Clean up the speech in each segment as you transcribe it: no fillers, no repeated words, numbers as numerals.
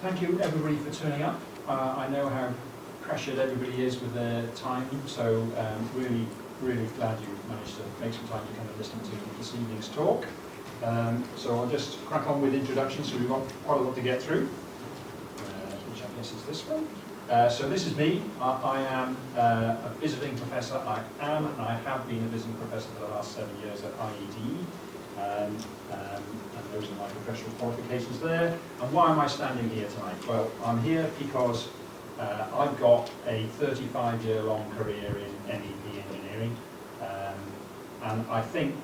Thank you everybody for turning up. I know how pressured everybody is with their time, so really glad you managed to make some time to come and listen to this evening's talk. So I'll just crack on with introductions, so we've got quite a lot to get through, which I guess is this one. So this is me. I am a visiting professor. I am and I have been a visiting professor for the last 7 years at IED. And those are my professional qualifications there. And why am I standing here tonight? Well, I'm here because I've got a 35-year-long career in MEP engineering. And I think,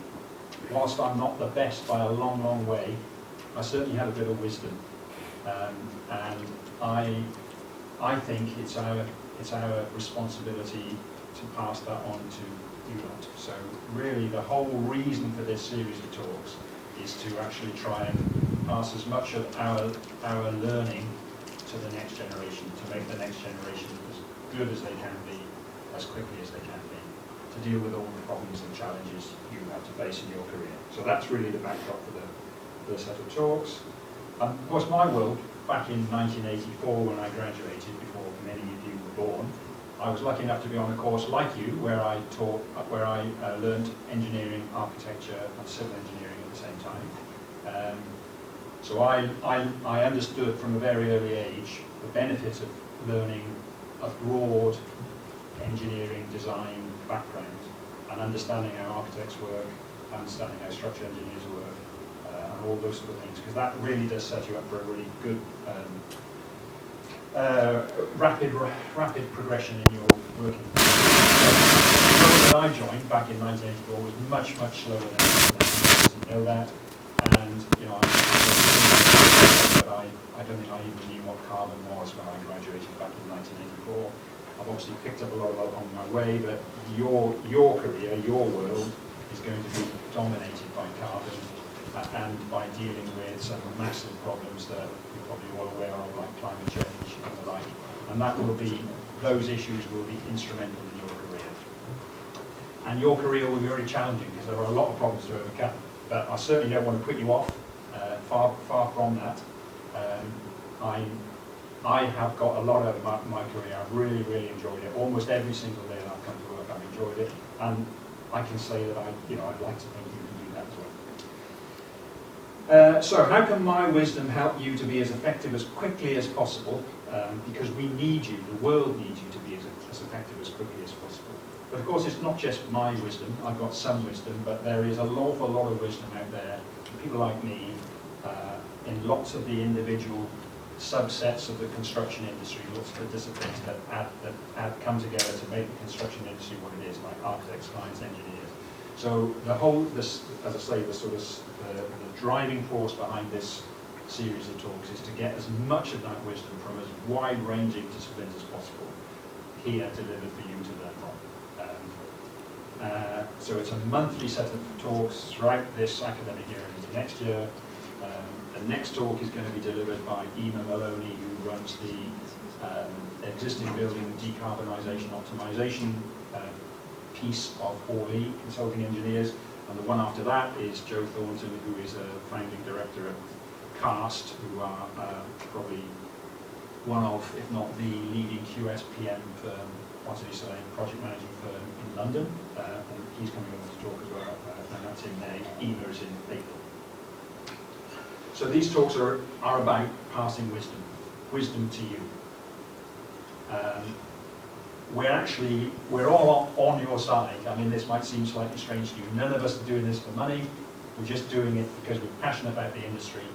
whilst I'm not the best by a long, long way, I certainly have a bit of wisdom. And I think it's our responsibility to pass that on to you lot. So really the whole reason for this series of talks is to actually try and pass as much of our learning to the next generation, to make the next generation as good as they can be, as quickly as they can be, to deal with all the problems and challenges you have to face in your career. So that's really the backdrop for the set of talks. Of course, my world, back in 1984 when I graduated, before many of you were born, I was lucky enough to be on a course like you, where I learned engineering, architecture, and civil engineering at the same time. So I understood from a very early age the benefit of learning a broad engineering design background and understanding how architects work, understanding how structural engineers work, and all those sort of things, because that really does set you up for a really good rapid progression in your working. The role that I joined back in 1984 was much slower than I didn't know that, and I don't think I even knew what carbon was when I graduated back in 1984. I've obviously picked up a lot along my way, but your career, your world, is going to be dominated by carbon and by dealing with some massive problems that you're probably all aware of, like climate change and the like. And those issues will be instrumental in your career. And your career will be very challenging because there are a lot of problems to overcome. But I certainly don't want to put you off, far from that. I have got a lot out of my career. I've really enjoyed it. Almost every single day that I've come to work, I've enjoyed it. And I can say that I'd like to think you can do that as well. So how can my wisdom help you to be as effective as quickly as possible? Because we need you, the world needs you to be as effective as quickly as possible. But of course it's not just my wisdom, I've got some wisdom, but there is an awful lot of wisdom out there, people like me, in lots of the individual subsets of the construction industry, lots of the disciplines that come together to make the construction industry what it is, like architects, clients, engineers. So as I say, the driving force behind this series of talks is to get as much of that wisdom from as wide-ranging disciplines as possible here delivered for you to learn from. So it's a monthly set of talks throughout this academic year and into next year. The next talk is going to be delivered by Emma Maloney, who runs the existing building decarbonisation optimisation piece of Hawley Consulting Engineers, and the one after that is Joe Thornton, who is a founding director at CAST, who are probably one of, if not the leading QSPM firm, project managing firm in London, and he's coming over to talk as well, and that's in May. Emma is in April. So these talks are about passing wisdom to you. We're all on your side. I mean, this might seem slightly strange to you. None of us are doing this for money. We're just doing it because we're passionate about the industry.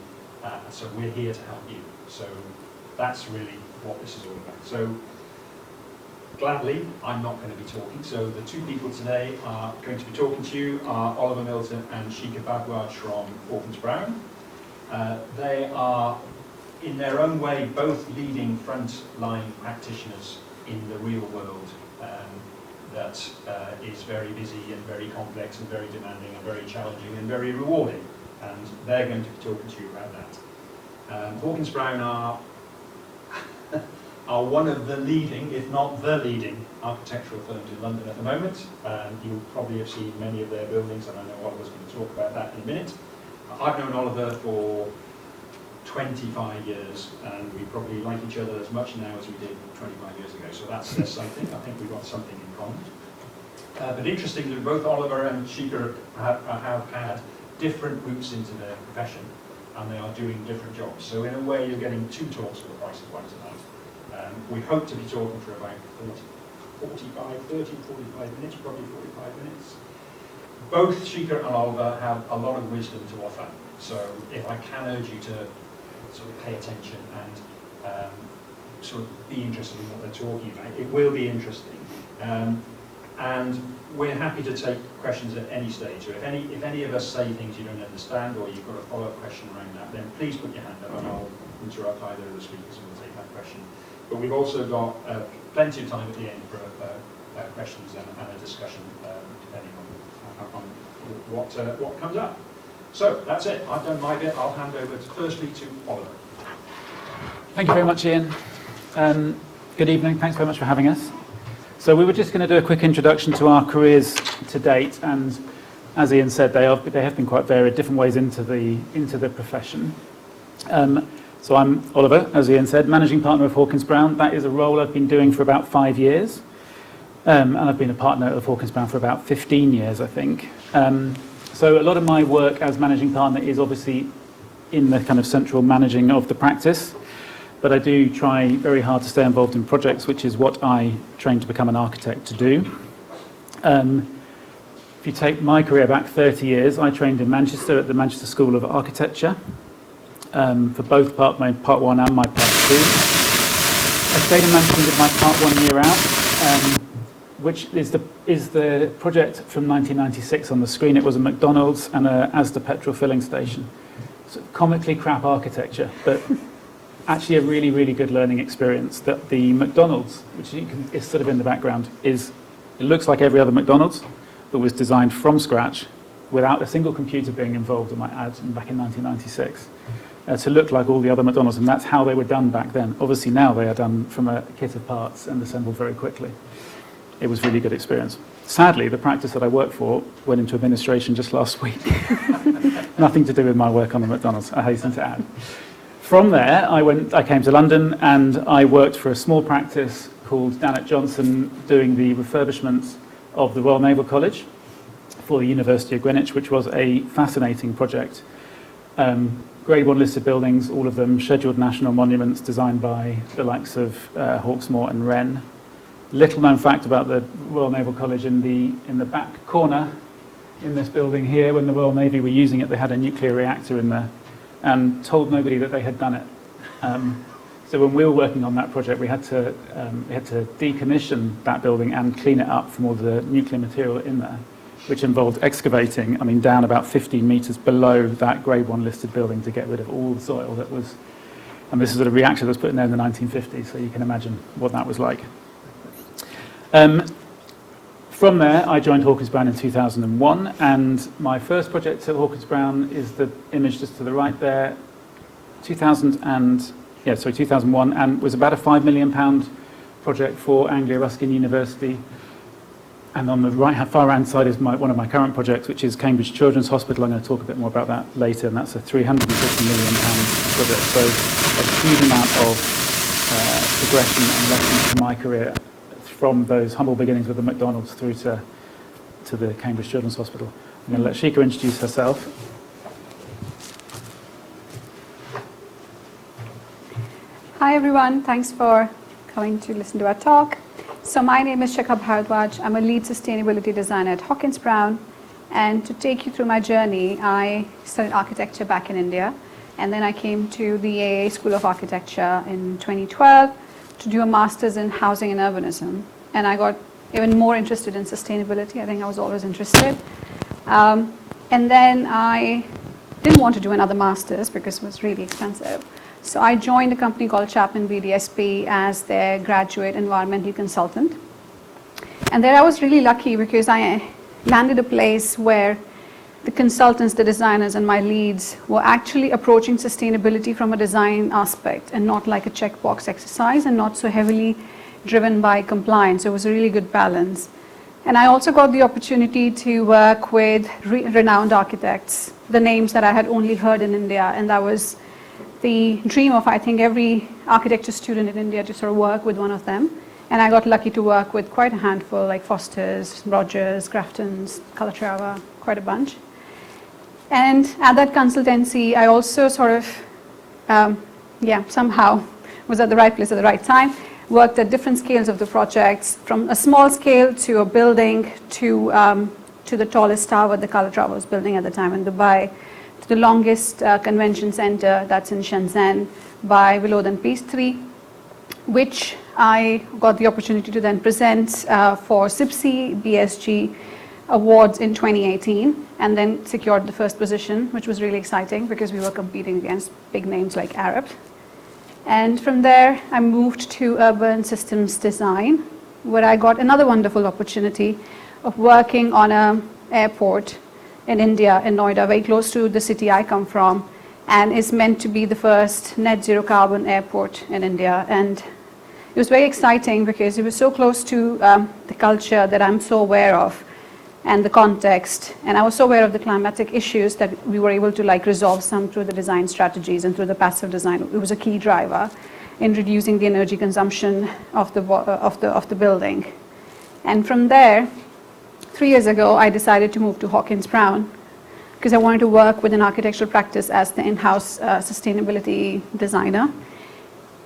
So we're here to help you. So that's really what this is all about. So gladly, I'm not going to be talking. So the two people today are going to be talking to you are Oliver Milton and Shika Bhagwaj from Hawkins Brown. They are, in their own way, both leading front-line practitioners in the real world that is very busy and very complex and very demanding and very challenging and very rewarding. And they're going to be talking to you about that. Hawkins Brown are one of the leading, if not the leading, architectural firms in London at the moment. You'll probably have seen many of their buildings, and I know Oliver's going to talk about that in a minute. I've known Oliver for 25 years, and we probably like each other as much now as we did 25 years ago. So that says something. I think we've got something in common. But interestingly, both Oliver and Shika have had different routes into their profession, and they are doing different jobs. So in a way, you're getting two talks for the price of one tonight. We hope to be talking for about 45 minutes, probably 45 minutes. Both Shika and Oliver have a lot of wisdom to offer. So if I can urge you to sort of pay attention and sort of be interested in what they're talking about, it will be interesting. And we're happy to take questions at any stage. So if any of us say things you don't understand, or you've got a follow-up question around that, then please put your hand up and I'll interrupt either of the speakers and we'll take that question. But we've also got plenty of time at the end for questions and a discussion, depending on what comes up. So that's it. I've done my bit. I'll hand over firstly to Oliver. Thank you very much, Ian. Good evening. Thanks very much for having us. So we were just going to do a quick introduction to our careers to date, and as Ian said, they have been quite varied, different ways into the profession. So I'm Oliver, as Ian said, managing partner of Hawkins Brown. That is a role I've been doing for about 5 years, and I've been a partner of Hawkins Brown for about 15 years, I think. So a lot of my work as managing partner is obviously in the kind of central managing of the practice. But I do try very hard to stay involved in projects, which is what I trained to become an architect to do. If you take my career back 30 years, I trained in Manchester at the Manchester School of Architecture for both my Part 1 and my Part 2. I stayed in Manchester and did my Part 1 year out, which is the project from 1996 on the screen. It was a McDonald's and a Asda petrol filling station. So comically crap architecture, but actually a really, really good learning experience. That the McDonald's, which is sort of in the background, it looks like every other McDonald's, but was designed from scratch without a single computer being involved, I might add, back in 1996, to look like all the other McDonald's, and that's how they were done back then. Obviously now they are done from a kit of parts and assembled very quickly. It was a really good experience. Sadly, the practice that I work for went into administration just last week. Nothing to do with my work on the McDonald's, I hasten to add. From there, I came to London and I worked for a small practice called Dannett Johnson doing the refurbishment of the Royal Naval College for the University of Greenwich, which was a fascinating project. Grade 1 listed buildings, all of them scheduled national monuments designed by the likes of Hawksmoor and Wren. Little known fact about the Royal Naval College, in the back corner in this building here, when the Royal Navy were using it, they had a nuclear reactor in there, and told nobody that they had done it. So when we were working on that project, we had to decommission that building and clean it up from all the nuclear material in there, which involved excavating, down about 15 metres below that Grade 1 listed building to get rid of all the soil that was, and this is a reactor that was put in there in the 1950s, so you can imagine what that was like. From there, I joined Hawkins Brown in 2001, and my first project at Hawkins Brown is the image just to the right there, 2001, and was about a £5 million project for Anglia Ruskin University. And on the far-hand side is one of my current projects, which is Cambridge Children's Hospital. I'm going to talk a bit more about that later, and that's a £350 million project. So a huge amount of progression and lessons to my career, from those humble beginnings with the McDonald's through to the Cambridge Children's Hospital. I'm going to let Shika introduce herself. Hi everyone, thanks for coming to listen to our talk. So my name is Shika Bharadwaj. I'm a lead sustainability designer at Hawkins Brown, and to take you through my journey, I studied architecture back in India, and then I came to the AA School of Architecture in 2012 to do a master's in housing and urbanism, and I got even more interested in sustainability. I think I was always interested. And then I didn't want to do another master's because it was really expensive. So I joined a company called Chapman BDSP as their graduate environmental consultant. And there I was really lucky because I landed a place where the consultants, the designers, and my leads were actually approaching sustainability from a design aspect and not like a checkbox exercise and not so heavily driven by compliance. So it was a really good balance. And I also got the opportunity to work with renowned architects, the names that I had only heard in India, and that was the dream of, I think, every architecture student in India to sort of work with one of them. And I got lucky to work with quite a handful, like Foster's, Rogers, Grafton's, Calatrava, quite a bunch. And at that consultancy, I also sort of, somehow was at the right place at the right time, worked at different scales of the projects, from a small scale to a building to the tallest tower the Calatrava was building at the time in Dubai, to the longest convention center that's in Shenzhen by Willow and Peace 3, which I got the opportunity to then present for SIPSI BSG Awards in 2018, and then secured the first position, which was really exciting because we were competing against big names like Arab. And from there, I moved to urban systems design, where I got another wonderful opportunity of working on an airport in India, in Noida, very close to the city I come from, and is meant to be the first net zero carbon airport in India. And it was very exciting because it was so close to the culture that I'm so aware of, and the context, and I was so aware of the climatic issues that we were able to resolve some through the design strategies and through the passive design. It was a key driver in reducing the energy consumption of the building. And from there, 3 years ago, I decided to move to Hawkins Brown because I wanted to work with an architectural practice as the in-house sustainability designer.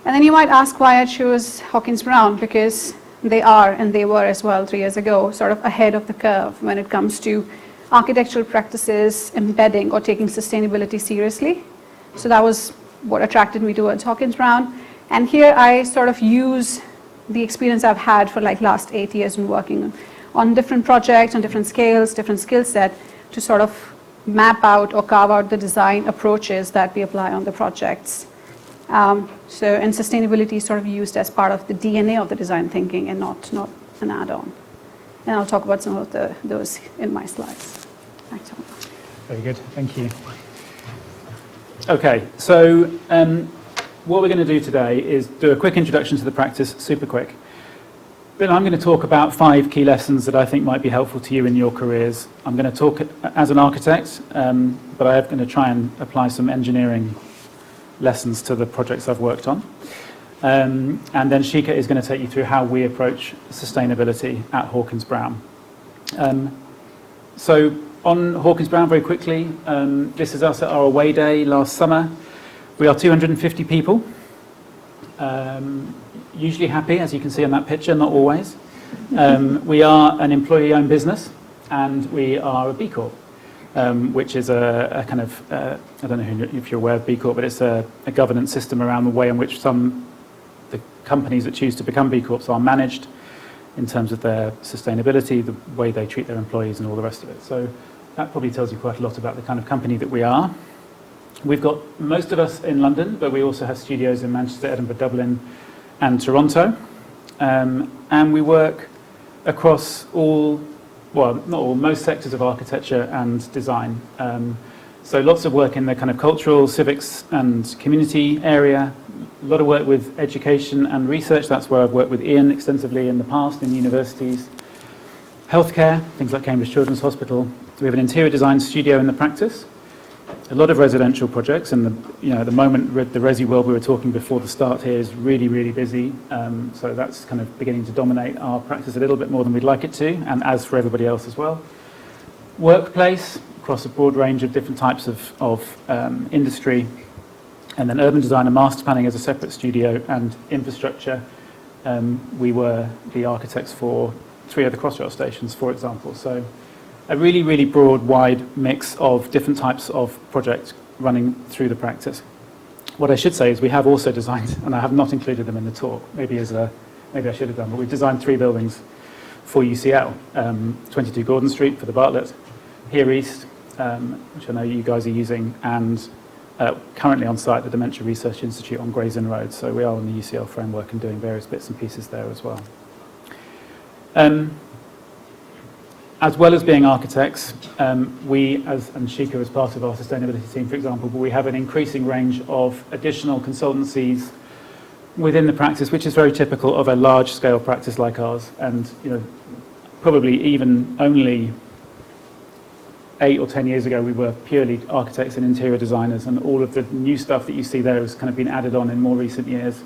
And then you might ask why I chose Hawkins Brown, because they are, and they were as well 3 years ago, sort of ahead of the curve when it comes to architectural practices embedding or taking sustainability seriously. So that was what attracted me towards Hawkins Brown. And here I sort of use the experience I've had for last 8 years in working on different projects, on different scales, different skill set, to sort of map out or carve out the design approaches that we apply on the projects. And sustainability is sort of used as part of the DNA of the design thinking and not an add-on. And I'll talk about some of those in my slides. Thanks. Very good, thank you. Okay, so what we're going to do today is do a quick introduction to the practice, super quick. Then I'm going to talk about 5 key lessons that I think might be helpful to you in your careers. I'm going to talk as an architect, but I'm going to try and apply some engineering lessons to the projects I've worked on. And then Shika is going to take you through how we approach sustainability at Hawkins Brown. So on Hawkins Brown, very quickly, this is us at our away day last summer. We are 250 people, usually happy, as you can see on that picture, not always. We are an employee-owned business, and we are a B Corp. Which is a kind of, I don't know if you're aware of B Corp, but it's a governance system around the way in which the companies that choose to become B Corps are managed in terms of their sustainability, the way they treat their employees and all the rest of it. So that probably tells you quite a lot about the kind of company that we are. We've got most of us in London, but we also have studios in Manchester, Edinburgh, Dublin and Toronto. And we work across most sectors of architecture and design. So lots of work in the kind of cultural, civics and community area, a lot of work with education and research. That's where I've worked with Ian extensively in the past in universities. Healthcare, things like Cambridge Children's Hospital. We have an interior design studio in the practice. A lot of residential projects, and at the moment the Resi world we were talking before the start here is really, really busy. So that's kind of beginning to dominate our practice a little bit more than we'd like it to, and as for everybody else as well. Workplace, across a broad range of different types of industry, and then urban design and master planning as a separate studio, and infrastructure. We were the architects for 3 other Crossrail stations, for example. So a really, really broad, wide mix of different types of projects running through the practice. What I should say is we have also designed, and I have not included them in the talk, maybe I should have done, but we've designed 3 buildings for UCL. 22 Gordon Street for the Bartlett, here east, which I know you guys are using, and currently on site the Dementia Research Institute on Gray's Inn Road. So we are on the UCL framework and doing various bits and pieces there as well. As well as being architects, we, and Shika is part of our sustainability team, for example, but we have an increasing range of additional consultancies within the practice, which is very typical of a large-scale practice like ours. And probably even only 8 or 10 years ago, we were purely architects and interior designers, and all of the new stuff that you see there has kind of been added on in more recent years,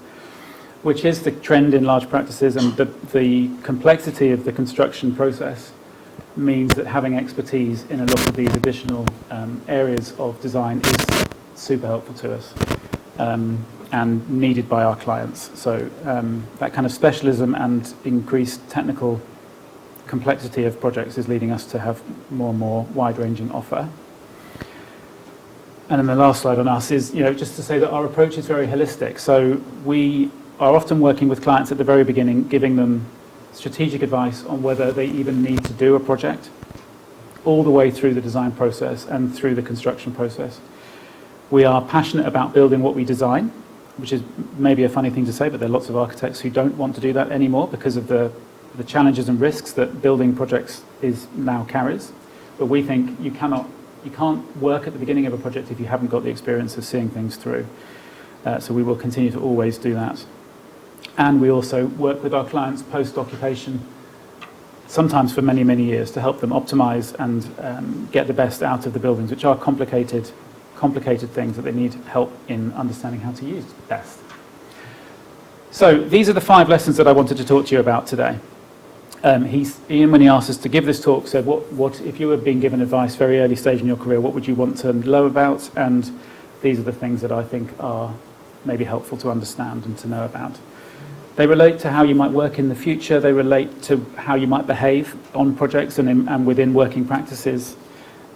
which is the trend in large practices, and the complexity of the construction process means that having expertise in a lot of these additional areas of design is super helpful to us and needed by our clients. So that kind of specialism and increased technical complexity of projects is leading us to have more and more wide-ranging offer. And then the last slide on us is, just to say that our approach is very holistic. So we are often working with clients at the very beginning, giving them strategic advice on whether they even need to do a project, all the way through the design process and through the construction process. We are passionate about building what we design, which is maybe a funny thing to say, but there are lots of architects who don't want to do that anymore because of the challenges and risks that building projects now carries. But we think you can't work at the beginning of a project if you haven't got the experience of seeing things through. So we will continue to always do that. And we also work with our clients post-occupation, sometimes for many, many years, to help them optimize and get the best out of the buildings, which are complicated things that they need help in understanding how to use best. So these are the 5 lessons that I wanted to talk to you about today. Ian, when he asked us to give this talk, said, what if you were being given advice very early stage in your career, what would you want to know about? And these are the things that I think are maybe helpful to understand and to know about. They relate to how you might work in the future. They relate to how you might behave on projects and within working practices.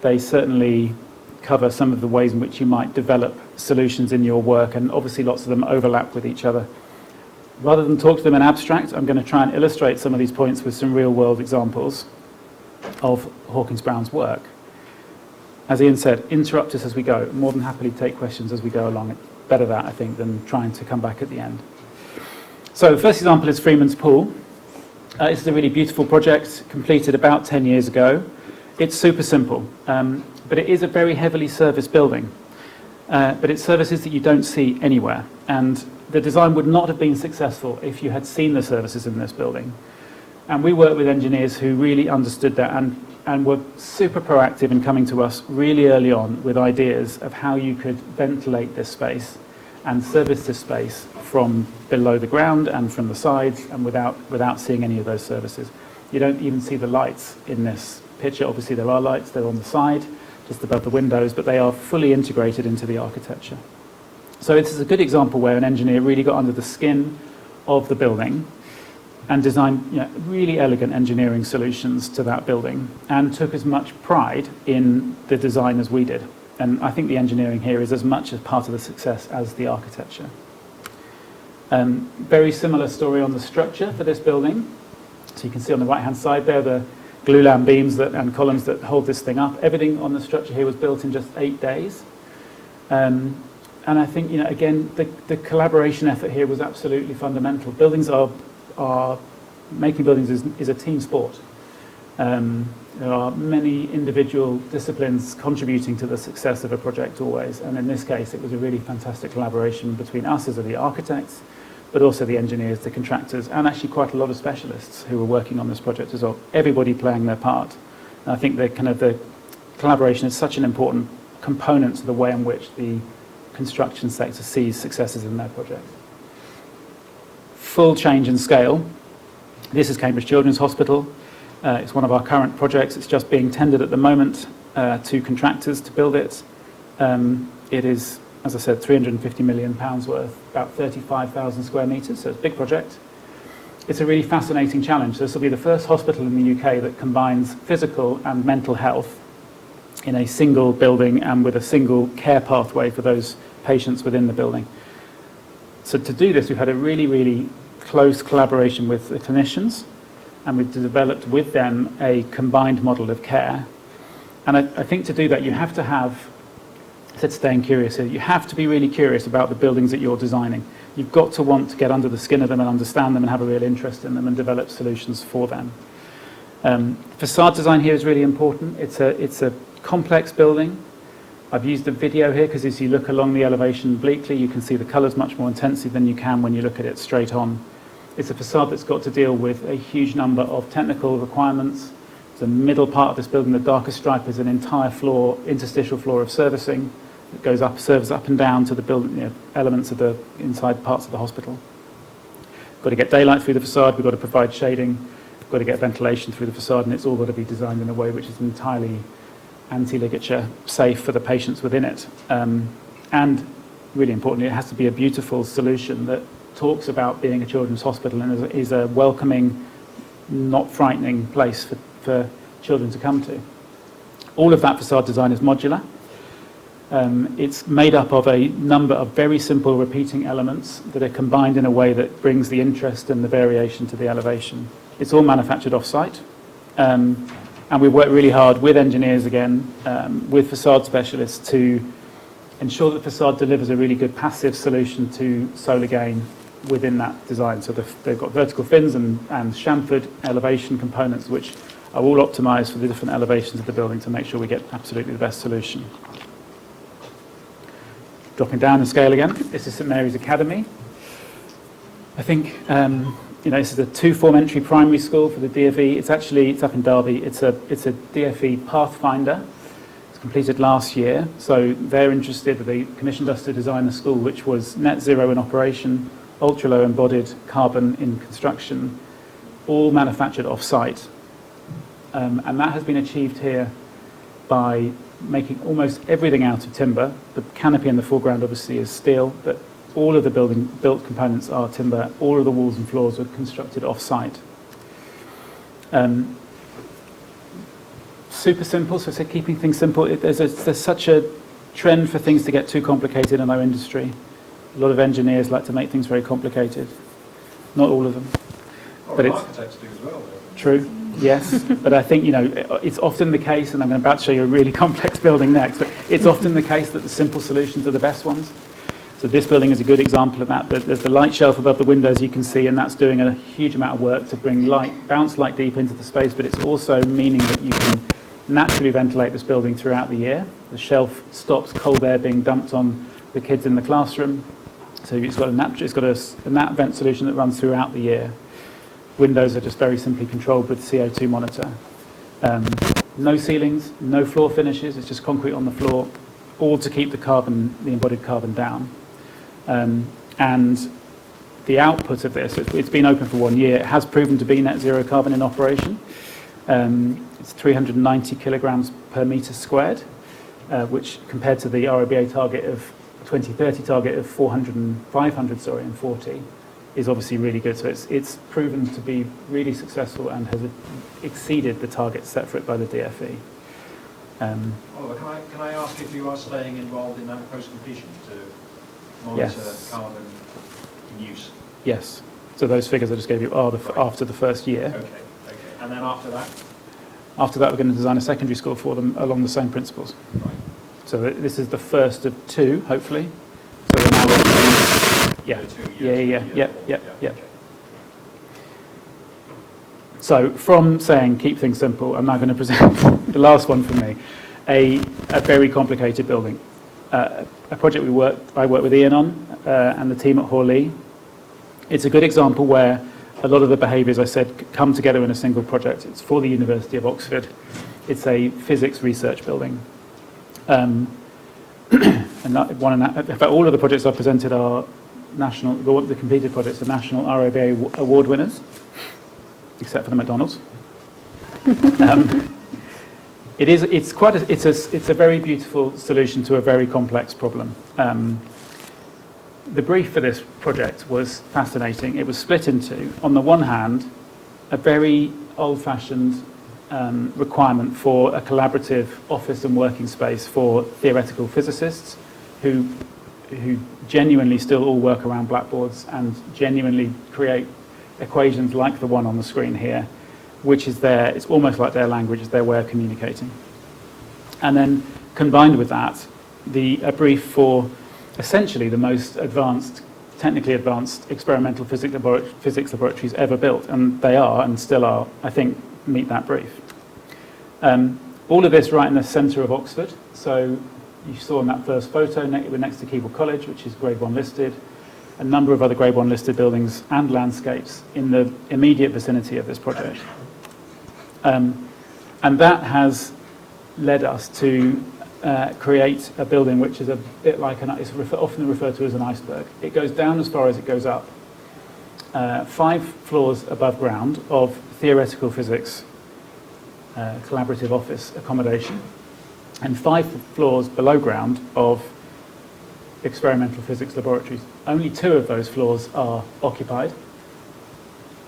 They certainly cover some of the ways in which you might develop solutions in your work, and obviously lots of them overlap with each other. Rather than talk to them in abstract, I'm going to try and illustrate some of these points with some real-world examples of Hawkins Brown's work. As Ian said, interrupt us as we go. More than happily take questions as we go along. It's better that, I think, than trying to come back at the end. So the first example is Freeman's Pool. This is a really beautiful project completed about 10 years ago. It's super simple, but it is a very heavily serviced building. But it's services that you don't see anywhere. And the design would not have been successful if you had seen the services in this building. And we worked with engineers who really understood that and were super proactive in coming to us really early on with ideas of how you could ventilate this space and service this space from below the ground and from the sides and without seeing any of those services. You don't even see the lights in this picture. Obviously there are lights, they're on the side, just above the windows, but they are fully integrated into the architecture. So this is a good example where an engineer really got under the skin of the building and designed really elegant engineering solutions to that building and took as much pride in the design as we did. And I think the engineering here is as much as part of the success as the architecture. Very similar story on the structure for this building. So you can see on the right-hand side there the glulam beams and columns that hold this thing up. Everything on the structure here was built in just 8 days. And I think, again, the collaboration effort here was absolutely fundamental. Buildings making buildings is a team sport. There are many individual disciplines contributing to the success of a project always. And in this case, it was a really fantastic collaboration between us as the architects, but also the engineers, the contractors, and actually quite a lot of specialists who were working on this project as well, everybody playing their part. And I think the collaboration is such an important component to the way in which the construction sector sees successes in their projects. Full change in scale. This is Cambridge Children's Hospital. It's one of our current projects. It's just being tendered at the moment to contractors to build it. It is, as I said, £350 million worth, about 35,000 square metres, so it's a big project. It's a really fascinating challenge. This will be the first hospital in the UK that combines physical and mental health in a single building and with a single care pathway for those patients within the building. So to do this, we've had a really, really close collaboration with the clinicians, and we've developed with them a combined model of care. And I think to do that, you have to have, I said staying curious here, you have to be really curious about the buildings that you're designing. You've got to want to get under the skin of them and understand them and have a real interest in them and develop solutions for them. Facade design here is really important. It's a complex building. I've used a video here because as you look along the elevation obliquely, you can see the colours much more intensely than you can when you look at it straight on. It's a facade that's got to deal with a huge number of technical requirements, The middle part of this building, the darkest stripe, is an entire floor, interstitial floor of servicing that goes up, serves up and down to the building, elements of the inside parts of the hospital. We've got to get daylight through the facade, we've got to provide shading, we've got to get ventilation through the facade, and it's all got to be designed in a way which is entirely anti-ligature safe for the patients within it. And really importantly, it has to be a beautiful solution that talks about being a children's hospital and is a welcoming, not frightening place for children to come to. All of that facade design is modular. It's made up of a number of very simple repeating elements that are combined in a way that brings the interest and the variation to the elevation. It's all manufactured off-site. And we work really hard with engineers again, with facade specialists to ensure that the facade delivers a really good passive solution to solar gain within that design. So they've got vertical fins and chamfered elevation components which are all optimised for the different elevations of the building to make sure we get absolutely the best solution. Dropping down the scale again, this is St Mary's Academy. I think this is a two-form entry primary school for the DFE. It's up in Derby. It's a DFE Pathfinder. It's completed last year. So they're interested. They commissioned us to design a school which was net zero in operation, ultra low embodied carbon in construction, all manufactured off-site. And that has been achieved here by making almost everything out of timber. The canopy in the foreground obviously is steel, but all of the built components are timber. All of the walls and floors were constructed off-site. Super simple, so keeping things simple. There's such a trend for things to get too complicated in our industry. A lot of engineers like to make things very complicated. Not all of them. But architects do as well, though. True. Yes, but I think, it's often the case, and I'm about to show you a really complex building next, but it's often the case that the simple solutions are the best ones. So this building is a good example of that. There's the light shelf above the windows you can see, and that's doing a huge amount of work to bring bounce light deep into the space, but it's also meaning that you can naturally ventilate this building throughout the year. The shelf stops cold air being dumped on the kids in the classroom. So it's got a nat vent solution that runs throughout the year. Windows are just very simply controlled with CO2 monitor. No ceilings, no floor finishes, it's just concrete on the floor, all to keep the embodied carbon down. And the output of this, it's been open for 1 year, it has proven to be net zero carbon in operation. It's 390 kilograms per metre squared, which compared to the RIBA target of 2030 target of 540, is obviously really good. So it's proven to be really successful and has exceeded the target set for it by the DFE. Oliver, can I ask if you are staying involved in that post-completion to monitor carbon in use? Yes. So those figures I just gave you are after the first year. Okay. And then after that? After that, we're going to design a secondary school for them along the same principles. Right. So this is the first of two, hopefully. So we're now working. Yeah. Okay. So from saying keep things simple, I'm now going to present the last one for me, a very complicated building. A project I work with Ian on and the team at Hawley. It's a good example where a lot of the behaviours I said come together in a single project. It's for the University of Oxford. It's a physics research building. In fact, all of the projects I've presented are the completed projects are national RIBA award winners, except for the McDonald's. It's a very beautiful solution to a very complex problem. The brief for this project was fascinating. It was split into, on the one hand, a very old-fashioned requirement for a collaborative office and working space for theoretical physicists who genuinely still all work around blackboards and genuinely create equations like the one on the screen here, which is it's almost like their language, it's their way of communicating. And then combined with that, a brief for essentially the most technically advanced experimental physics laboratories ever built, and they are, and still are, I think, meet that brief. All of this right in the centre of Oxford, so you saw in that first photo, we're next to Keble College, which is Grade 1 listed, a number of other Grade 1 listed buildings and landscapes in the immediate vicinity of this project. And that has led us to create a building which is a bit like it's often referred to as an iceberg. It goes down as far as it goes up. 5 floors above ground of theoretical physics collaborative office accommodation, and 5 floors below ground of experimental physics laboratories. Only 2 of those floors are occupied.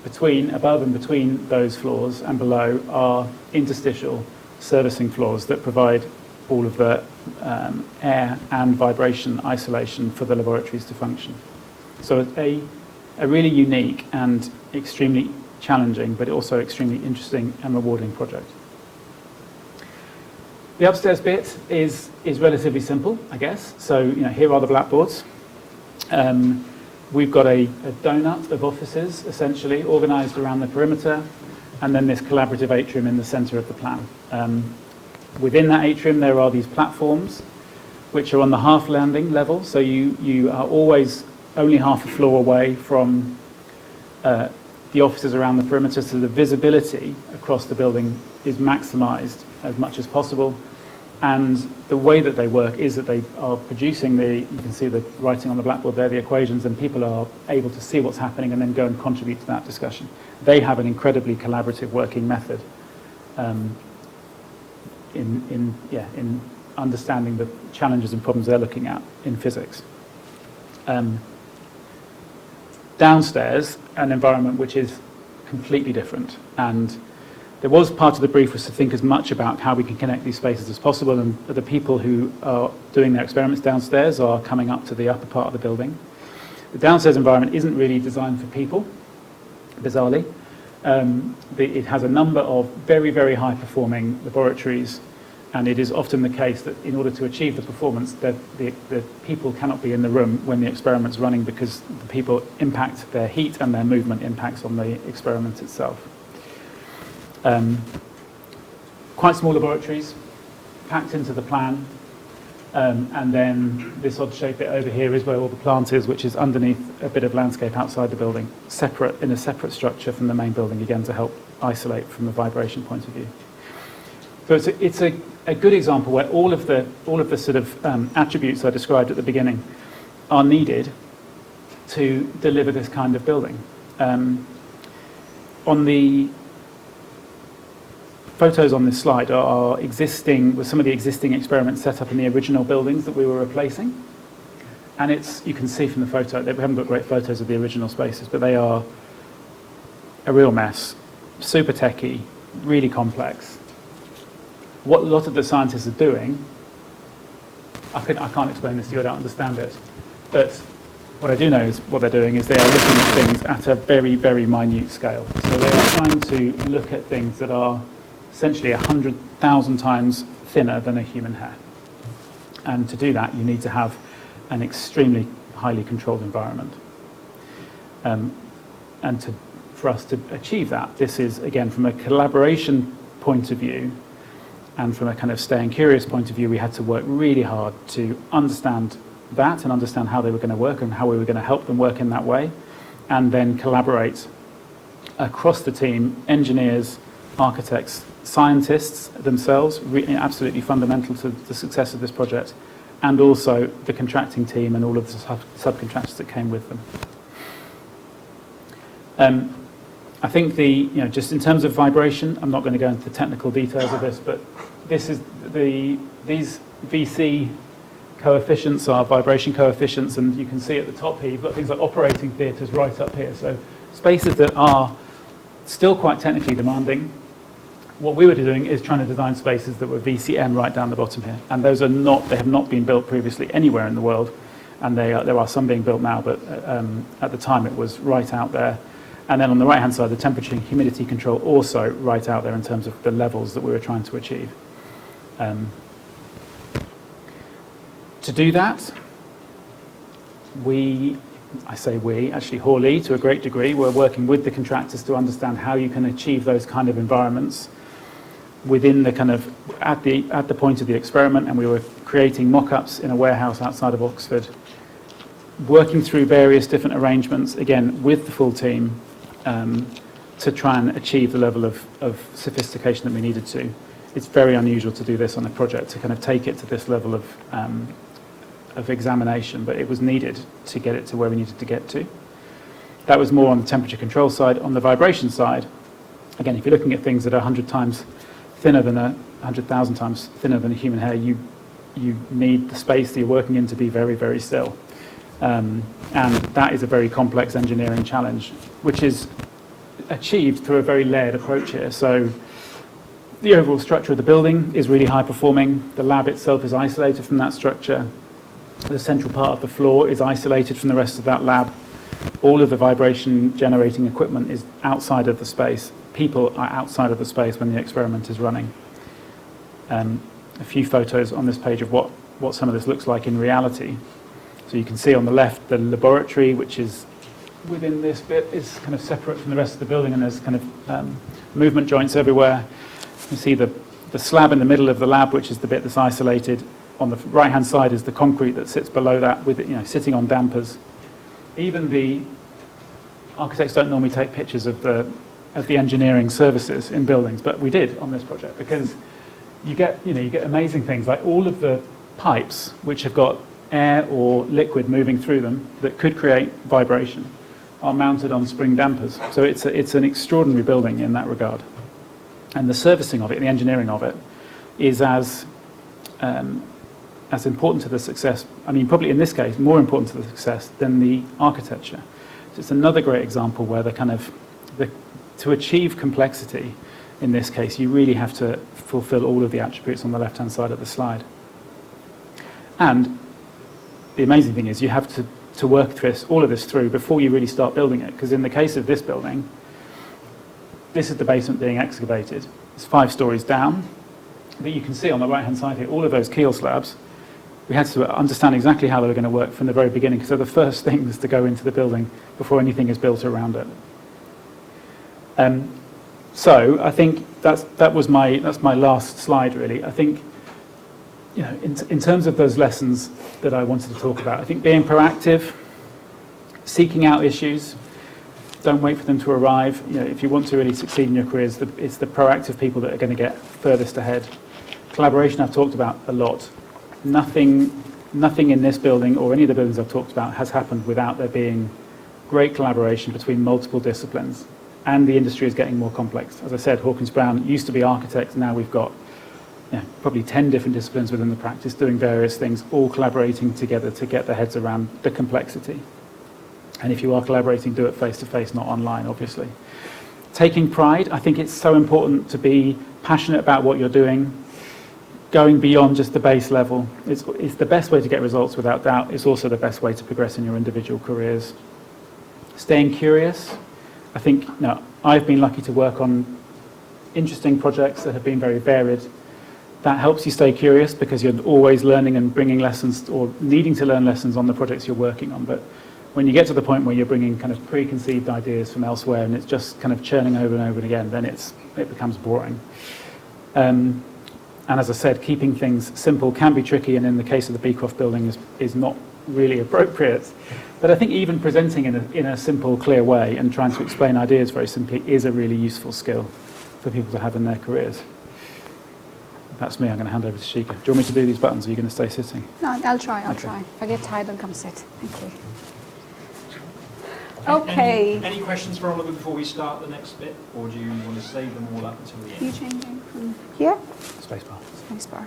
Above and between those floors and below are interstitial servicing floors that provide all of the air and vibration isolation for the laboratories to function. So it's a really unique and extremely challenging, but also extremely interesting and rewarding project. The upstairs bit is relatively simple, I guess. So here are the blackboards. We've got a donut of offices, essentially, organised around the perimeter, and then this collaborative atrium in the centre of the plan. Within that atrium, there are these platforms, which are on the half landing level, so you are always only half a floor away from the offices around the perimeter, so the visibility across the building is maximised as much as possible. And the way that they work is that they are producing you can see the writing on the blackboard there, the equations, and people are able to see what's happening and then go and contribute to that discussion. They have an incredibly collaborative working method in understanding the challenges and problems they're looking at in physics. Downstairs, an environment which is completely different, and there was part of the brief was to think as much about how we can connect these spaces as possible, and the people who are doing their experiments downstairs are coming up to the upper part of the building. The downstairs environment isn't really designed for people, bizarrely. It has a number of very, very high-performing laboratories, and it is often the case that in order to achieve the performance, the people cannot be in the room when the experiment's running because the people impact their heat and their movement impacts on the experiment itself. Quite small laboratories, packed into the plan, and then this odd shape bit over here is where all the plant is, which is underneath a bit of landscape outside the building, in a separate structure from the main building, again to help isolate from the vibration point of view. So it's a good example where all of the sort of attributes I described at the beginning are needed to deliver this kind of building. On the photos on this slide are some of the existing experiments set up in the original buildings that we were replacing. And you can see from the photo, we haven't got great photos of the original spaces, but they are a real mess, super techy, really complex. What a lot of the scientists are doing, I can't explain this to you, I don't understand it, but what I do know is what they're doing is they are looking at things at a very, very minute scale. So they are trying to look at things that are essentially 100,000 times thinner than a human hair. And to do that, you need to have an extremely highly controlled environment. For us to achieve that, this is, again, from a collaboration point of view, and from a kind of staying curious point of view, we had to work really hard to understand that and understand how they were going to work and how we were going to help them work in that way, and then collaborate across the team, engineers, architects, scientists themselves, absolutely fundamental to the success of this project, and also the contracting team and all of the subcontractors that came with them. I think just in terms of vibration, I'm not going to go into the technical details of this, but these VC coefficients are vibration coefficients, and you can see at the top here, you've got things like operating theatres right up here. So spaces that are still quite technically demanding. What we were doing is trying to design spaces that were VCM right down the bottom here, and they have not been built previously anywhere in the world, and there are some being built now, but at the time it was right out there. And then on the right-hand side, the temperature and humidity control also right out there in terms of the levels that we were trying to achieve. To do that, actually Hawley, to a great degree, we're working with the contractors to understand how you can achieve those kind of environments within the kind of, at the point of the experiment, and we were creating mock-ups in a warehouse outside of Oxford, working through various different arrangements, again, with the full team, to try and achieve the level of sophistication that we needed to. it's very unusual to do this on a project, to kind of take it to this level of examination, but it was needed to get it to where we needed to get to. That was more on the temperature control side. On the vibration side, again, if you're looking at things that are 100 times thinner than 100,000 times thinner than a human hair, you need the space that you're working in to be very, very still. And that is a very complex engineering challenge, which is achieved through a very layered approach here. So the overall structure of the building is really high performing. The lab itself is isolated from that structure. The central part of the floor is isolated from the rest of that lab. All of the vibration generating equipment is outside of the space. People are outside of the space when the experiment is running. A few photos on this page of what some of this looks like in reality. So you can see on the left the laboratory, which is within this bit, is kind of separate from the rest of the building, and there's kind of movement joints everywhere. You see the slab in the middle of the lab, which is the bit that's isolated. On the right-hand side is the concrete that sits below that, with it, sitting on dampers. Even the architects don't normally take pictures of the engineering services in buildings, but we did on this project, because you get amazing things like all of the pipes which have got air or liquid moving through them that could create vibration are mounted on spring dampers. So it's an extraordinary building in that regard. And the servicing of it, the engineering of it, is as important to the success, I mean, probably in this case, more important to the success than the architecture. So it's another great example where to achieve complexity, in this case, you really have to fulfill all of the attributes on the left-hand side of the slide. And the amazing thing is you have to work all of this through before you really start building it, because in the case of this building, this is the basement being excavated. It's 5 stories down, but you can see on the right-hand side here, all of those keel slabs. We had to understand exactly how they were going to work from the very beginning, because they're the first things to go into the building before anything is built around it. So I think that's my last slide, really. I think, in terms of those lessons that I wanted to talk about, I think being proactive, seeking out issues, don't wait for them to arrive. If you want to really succeed in your careers, it's the proactive people that are going to get furthest ahead. Collaboration I've talked about a lot. Nothing in this building or any of the buildings I've talked about has happened without there being great collaboration between multiple disciplines. And the industry is getting more complex. As I said, Hawkins Brown used to be architects. Now we've got probably 10 different disciplines within the practice doing various things, all collaborating together to get their heads around the complexity. And if you are collaborating, do it face-to-face, not online, obviously. Taking pride, I think it's so important to be passionate about what you're doing, going beyond just the base level. It's the best way to get results, without doubt. It's also the best way to progress in your individual careers. Staying curious. I think I've been lucky to work on interesting projects that have been very varied. That helps you stay curious, because you're always learning and bringing lessons, or needing to learn lessons on the projects you're working on. But when you get to the point where you're bringing kind of preconceived ideas from elsewhere and it's just kind of churning over and over again, then it becomes boring. And as I said, keeping things simple can be tricky, and in the case of the Beecroft building is not really appropriate. But I think even presenting in a simple, clear way and trying to explain ideas very simply is a really useful skill for people to have in their careers. That's me. I'm going to hand over to Shika. Do you want me to do these buttons, or are you going to stay sitting? No, I'll try. If I get tired, I'll come sit. Thank you. Okay. Any questions for Oliver before we start the next bit, or do you want to save them all up until the end? Are you changing from here? Spacebar. Spacebar.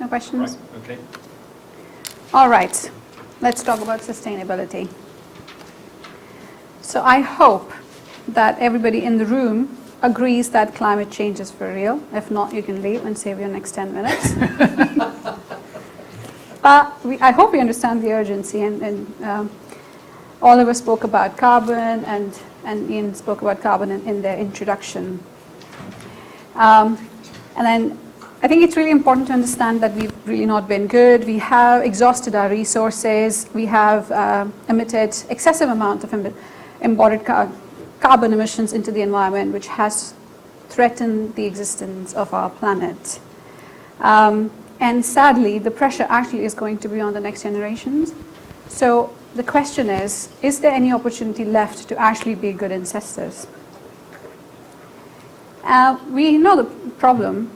No questions? Right, okay. All right. Let's talk about sustainability. So I hope that everybody in the room agrees that climate change is for real. If not, you can leave and save your next 10 minutes. I hope we understand the urgency, and Oliver spoke about carbon, and Ian spoke about carbon in their introduction. And then I think it's really important to understand that we've really not been good. We have exhausted our resources. We have emitted excessive amount of embodied carbon emissions into the environment, which has threatened the existence of our planet. And sadly, the pressure actually is going to be on the next generations. So the question is there any opportunity left to actually be good ancestors? We know the problem,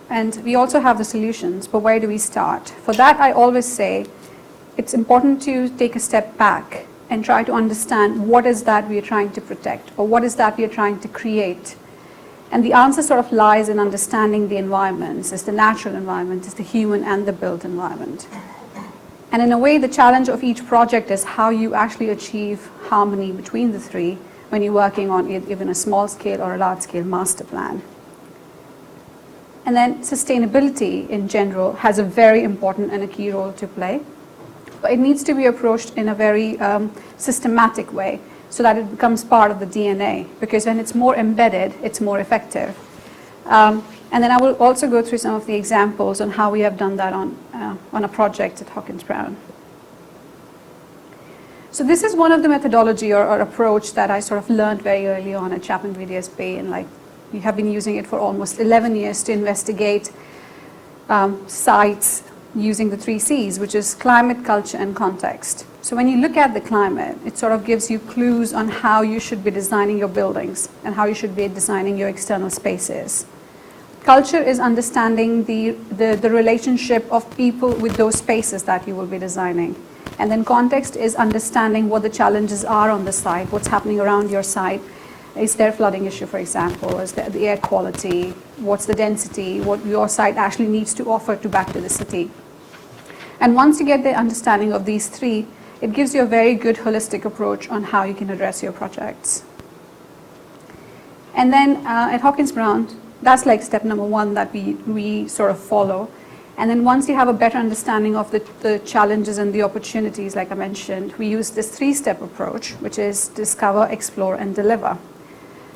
and we also have the solutions, but where do we start? For that, I always say it's important to take a step back and try to understand what is that we are trying to protect, or what is that we are trying to create. And the answer sort of lies in understanding the environments, it's the natural environment, it's the human and the built environment. And in a way, the challenge of each project is how you actually achieve harmony between the three when you're working on even a small scale or a large scale master plan. And then sustainability in general has a very important and a key role to play. But it needs to be approached in a very systematic way so that it becomes part of the DNA, because when it's more embedded, it's more effective. And then I will also go through some of the examples on how we have done that on a project at Hawkins Brown. So this is one of the methodology or approach that I sort of learned very early on at Chapman VDSB, and like we have been using it for almost 11 years to investigate sites using the 3 C's, which is climate, culture, and context. So when you look at the climate, it sort of gives you clues on how you should be designing your buildings and how you should be designing your external spaces. Culture is understanding the relationship of people with those spaces that you will be designing. And then context is understanding what the challenges are on the site, what's happening around your site. Is there a flooding issue, for example? Is there the air quality? What's the density? What your site actually needs to offer back to the city? And once you get the understanding of these three, it gives you a very good holistic approach on how you can address your projects. And then at Hawkins Brown, that's like step number 1 that we sort of follow. And then once you have a better understanding of the challenges and the opportunities, like I mentioned, we use this 3-step approach, which is discover, explore, and deliver.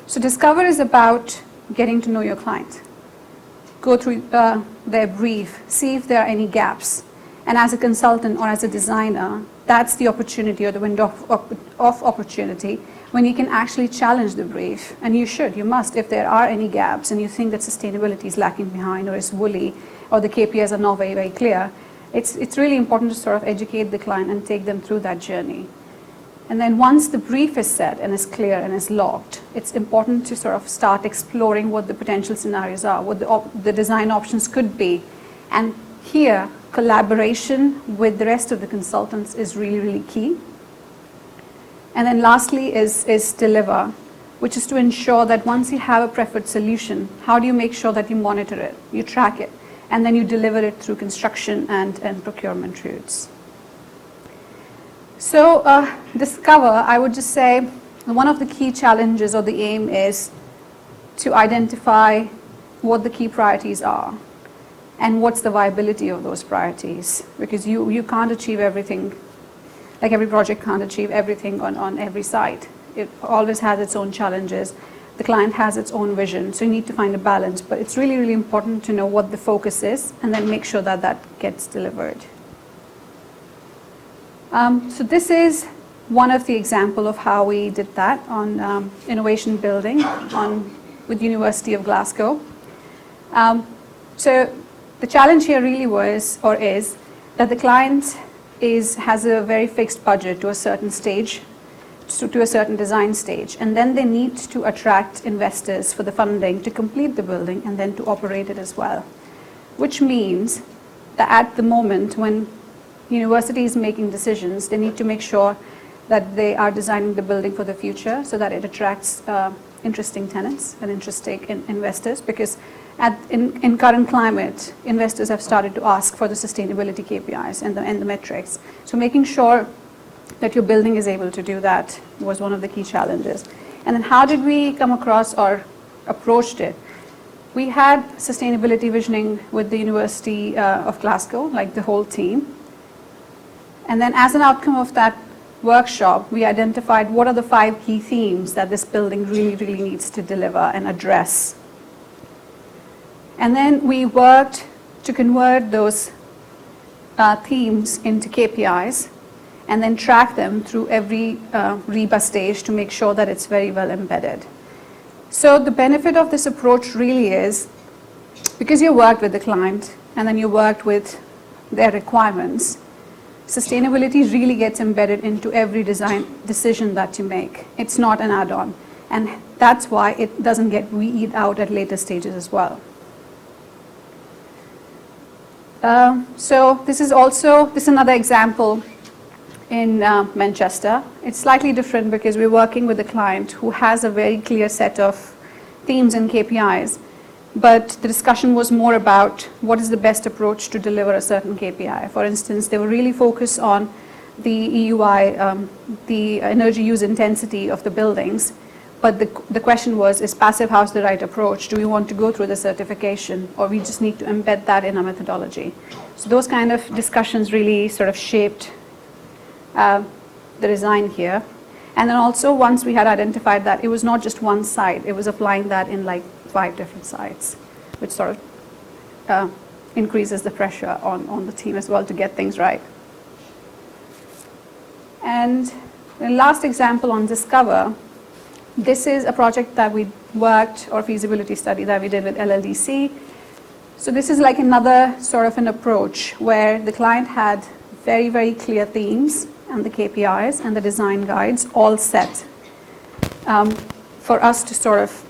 So discover is about getting to know your client. Go through their brief, see if there are any gaps. And as a consultant or as a designer, that's the opportunity or the window of opportunity when you can actually challenge the brief. And you must, if there are any gaps and you think that sustainability is lacking behind or is woolly or the KPIs are not very, very clear, it's really important to sort of educate the client and take them through that journey. And then once the brief is set and is clear and is locked, it's important to sort of start exploring what the potential scenarios are, what the design options could be. And here, collaboration with the rest of the consultants is really, really key. And then lastly is deliver, which is to ensure that once you have a preferred solution, how do you make sure that you monitor it, you track it, and then you deliver it through construction and procurement routes. So discover, I would just say, one of the key challenges or the aim is to identify what the key priorities are and what's the viability of those priorities, because you can't achieve everything, like every project can't achieve everything on every site. It always has its own challenges. The client has its own vision, so you need to find a balance. But it's really, really important to know what the focus is and then make sure that that gets delivered. So this is one of the example of how we did that on innovation building with University of Glasgow. So the challenge here really was, or is, that the client has a very fixed budget to a certain stage, to a certain design stage, and then they need to attract investors for the funding to complete the building and then to operate it as well. Which means that at the moment when university is making decisions, they need to make sure that they are designing the building for the future so that it attracts interesting tenants and interesting investors, because in current climate, investors have started to ask for the sustainability KPIs and the metrics. So making sure that your building is able to do that was one of the key challenges. And then how did we come across or approached it? We had sustainability visioning with the University of Glasgow, like the whole team. And then as an outcome of that workshop, we identified what are the 5 key themes that this building really, really needs to deliver and address. And then we worked to convert those themes into KPIs and then track them through every REBA stage to make sure that it's very well embedded. So the benefit of this approach really is, because you worked with the client and then you worked with their requirements, sustainability really gets embedded into every design decision that you make. It's not an add-on. And that's why it doesn't get weeded out at later stages as well. So this is another example in Manchester. It's slightly different because we're working with a client who has a very clear set of themes and KPIs, but the discussion was more about what is the best approach to deliver a certain KPI. For instance, they were really focused on the EUI, the energy use intensity of the buildings, but the question was, is passive house the right approach? Do we want to go through the certification, or we just need to embed that in our methodology? So those kind of discussions really sort of shaped the design here. And then also, once we had identified that it was not just one site, it was applying that in like 5 different sites, which sort of increases the pressure on the team as well to get things right. And the last example on Discover, this is a project that we worked, or feasibility study that we did with LLDC. So this is like another sort of an approach where the client had very, very clear themes and the KPIs and the design guides all set for us to sort of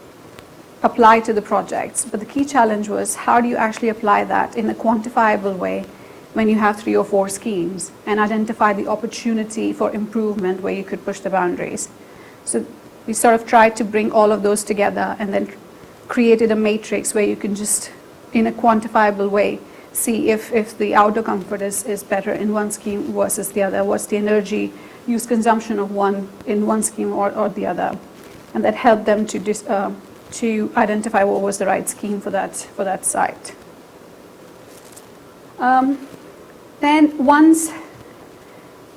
apply to the projects. But the key challenge was, how do you actually apply that in a quantifiable way when you have 3 or 4 schemes, and identify the opportunity for improvement where you could push the boundaries. So we sort of tried to bring all of those together and then created a matrix where you can just, in a quantifiable way, see if the outdoor comfort is better in one scheme versus the other, what's the energy use consumption of one in one scheme or the other. And that helped them to identify what was the right scheme for that site. Then once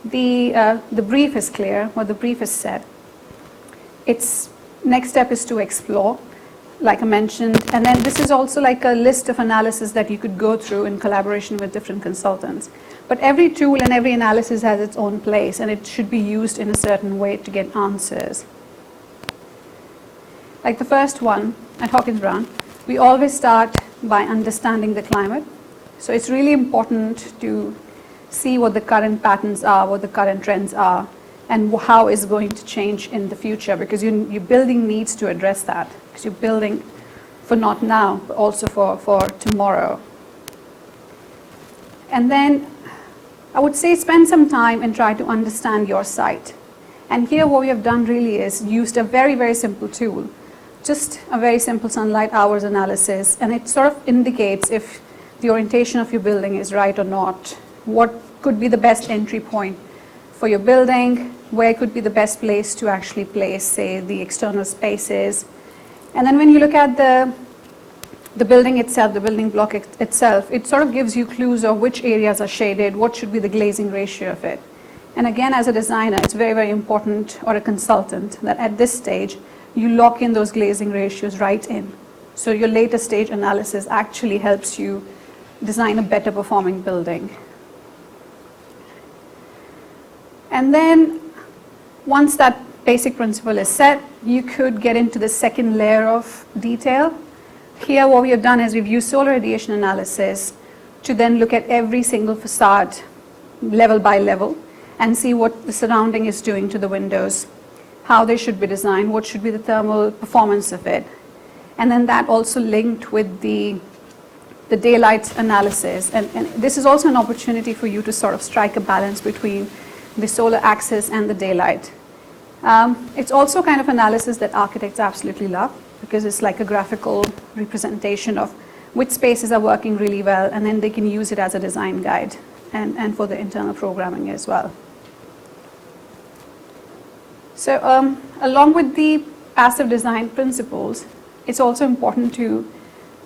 the brief is clear, or the brief is set, its next step is to explore, like I mentioned, and then this is also like a list of analysis that you could go through in collaboration with different consultants. But every tool and every analysis has its own place, and it should be used in a certain way to get answers. Like the first one at Hawkins Brown, we always start by understanding the climate. So it's really important to see what the current patterns are, what the current trends are, and how it's going to change in the future, because your building needs to address that, because you're building for not now, but also for tomorrow. And then I would say spend some time and try to understand your site. And here what we have done really is used a very, very simple tool, just a very simple sunlight hours analysis, and it sort of indicates if the orientation of your building is right or not, what could be the best entry point for your building, where could be the best place to actually place, say, the external spaces. And then when you look at the building itself, the building block itself, it sort of gives you clues of which areas are shaded, what should be the glazing ratio of it. And again, as a designer, it's very, very important, or a consultant, that at this stage, you lock in those glazing ratios right in. So your later stage analysis actually helps you design a better performing building. And then once that basic principle is set, you could get into the second layer of detail. Here what we have done is we've used solar radiation analysis to then look at every single facade level by level and see what the surrounding is doing to the windows, how they should be designed, what should be the thermal performance of it. And then that also linked with the daylight analysis. And this is also an opportunity for you to sort of strike a balance between the solar axis and the daylight. It's also kind of analysis that architects absolutely love, because it's like a graphical representation of which spaces are working really well, and then they can use it as a design guide and for the internal programming as well. So along with the passive design principles, it's also important to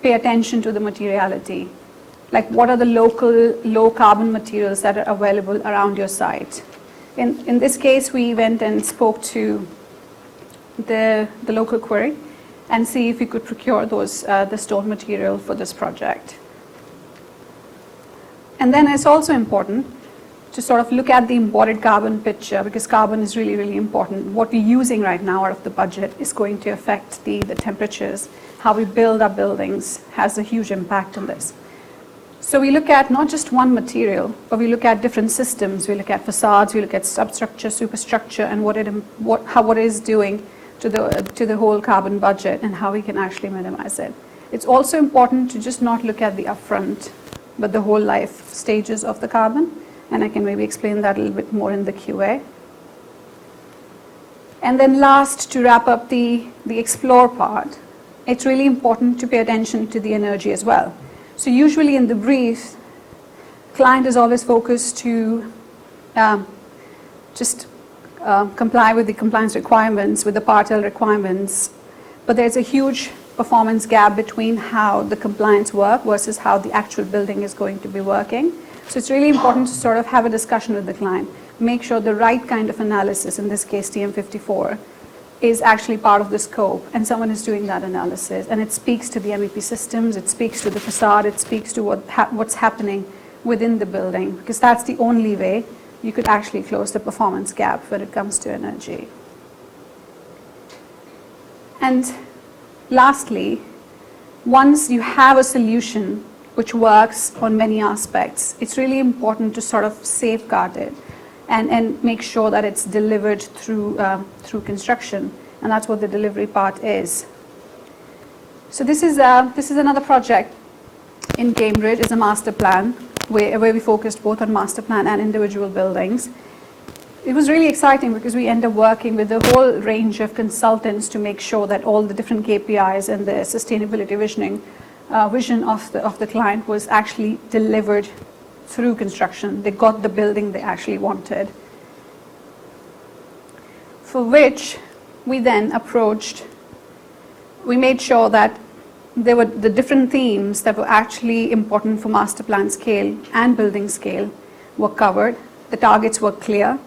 pay attention to the materiality. Like, what are the local low carbon materials that are available around your site? In this case, we went and spoke to the local quarry and see if we could procure those the stone material for this project. And then it's also important to sort of look at the embodied carbon picture, because carbon is really, really important. What we're using right now out of the budget is going to affect the temperatures. How we build our buildings has a huge impact on this. So we look at not just one material, but we look at different systems. We look at facades, we look at substructure, superstructure, and what it is doing to the whole carbon budget and how we can actually minimize it. It's also important to just not look at the upfront, but the whole life stages of the carbon, and I can maybe explain that a little bit more in the QA. And then last, to wrap up the explore part, it's really important to pay attention to the energy as well. So usually in the brief, client is always focused to comply with the compliance requirements, with the Part L requirements, but there's a huge performance gap between how the compliance work versus how the actual building is going to be working. So it's really important to sort of have a discussion with the client, make sure the right kind of analysis, in this case TM54, is actually part of the scope, and someone is doing that analysis, and it speaks to the MEP systems, it speaks to the facade, it speaks to what's happening within the building, because that's the only way you could actually close the performance gap when it comes to energy. And lastly, once you have a solution which works on many aspects, it's really important to sort of safeguard it and make sure that it's delivered through construction, and that's what the delivery part is. So this is another project in Cambridge. It's a master plan where we focused both on master plan and individual buildings. It was really exciting because we ended up working with a whole range of consultants to make sure that all the different KPIs and the sustainability vision of the client was actually delivered through construction. They got the building they actually wanted. For which we then we made sure that there were the different themes that were actually important for master plan scale and building scale were covered. The targets were clear.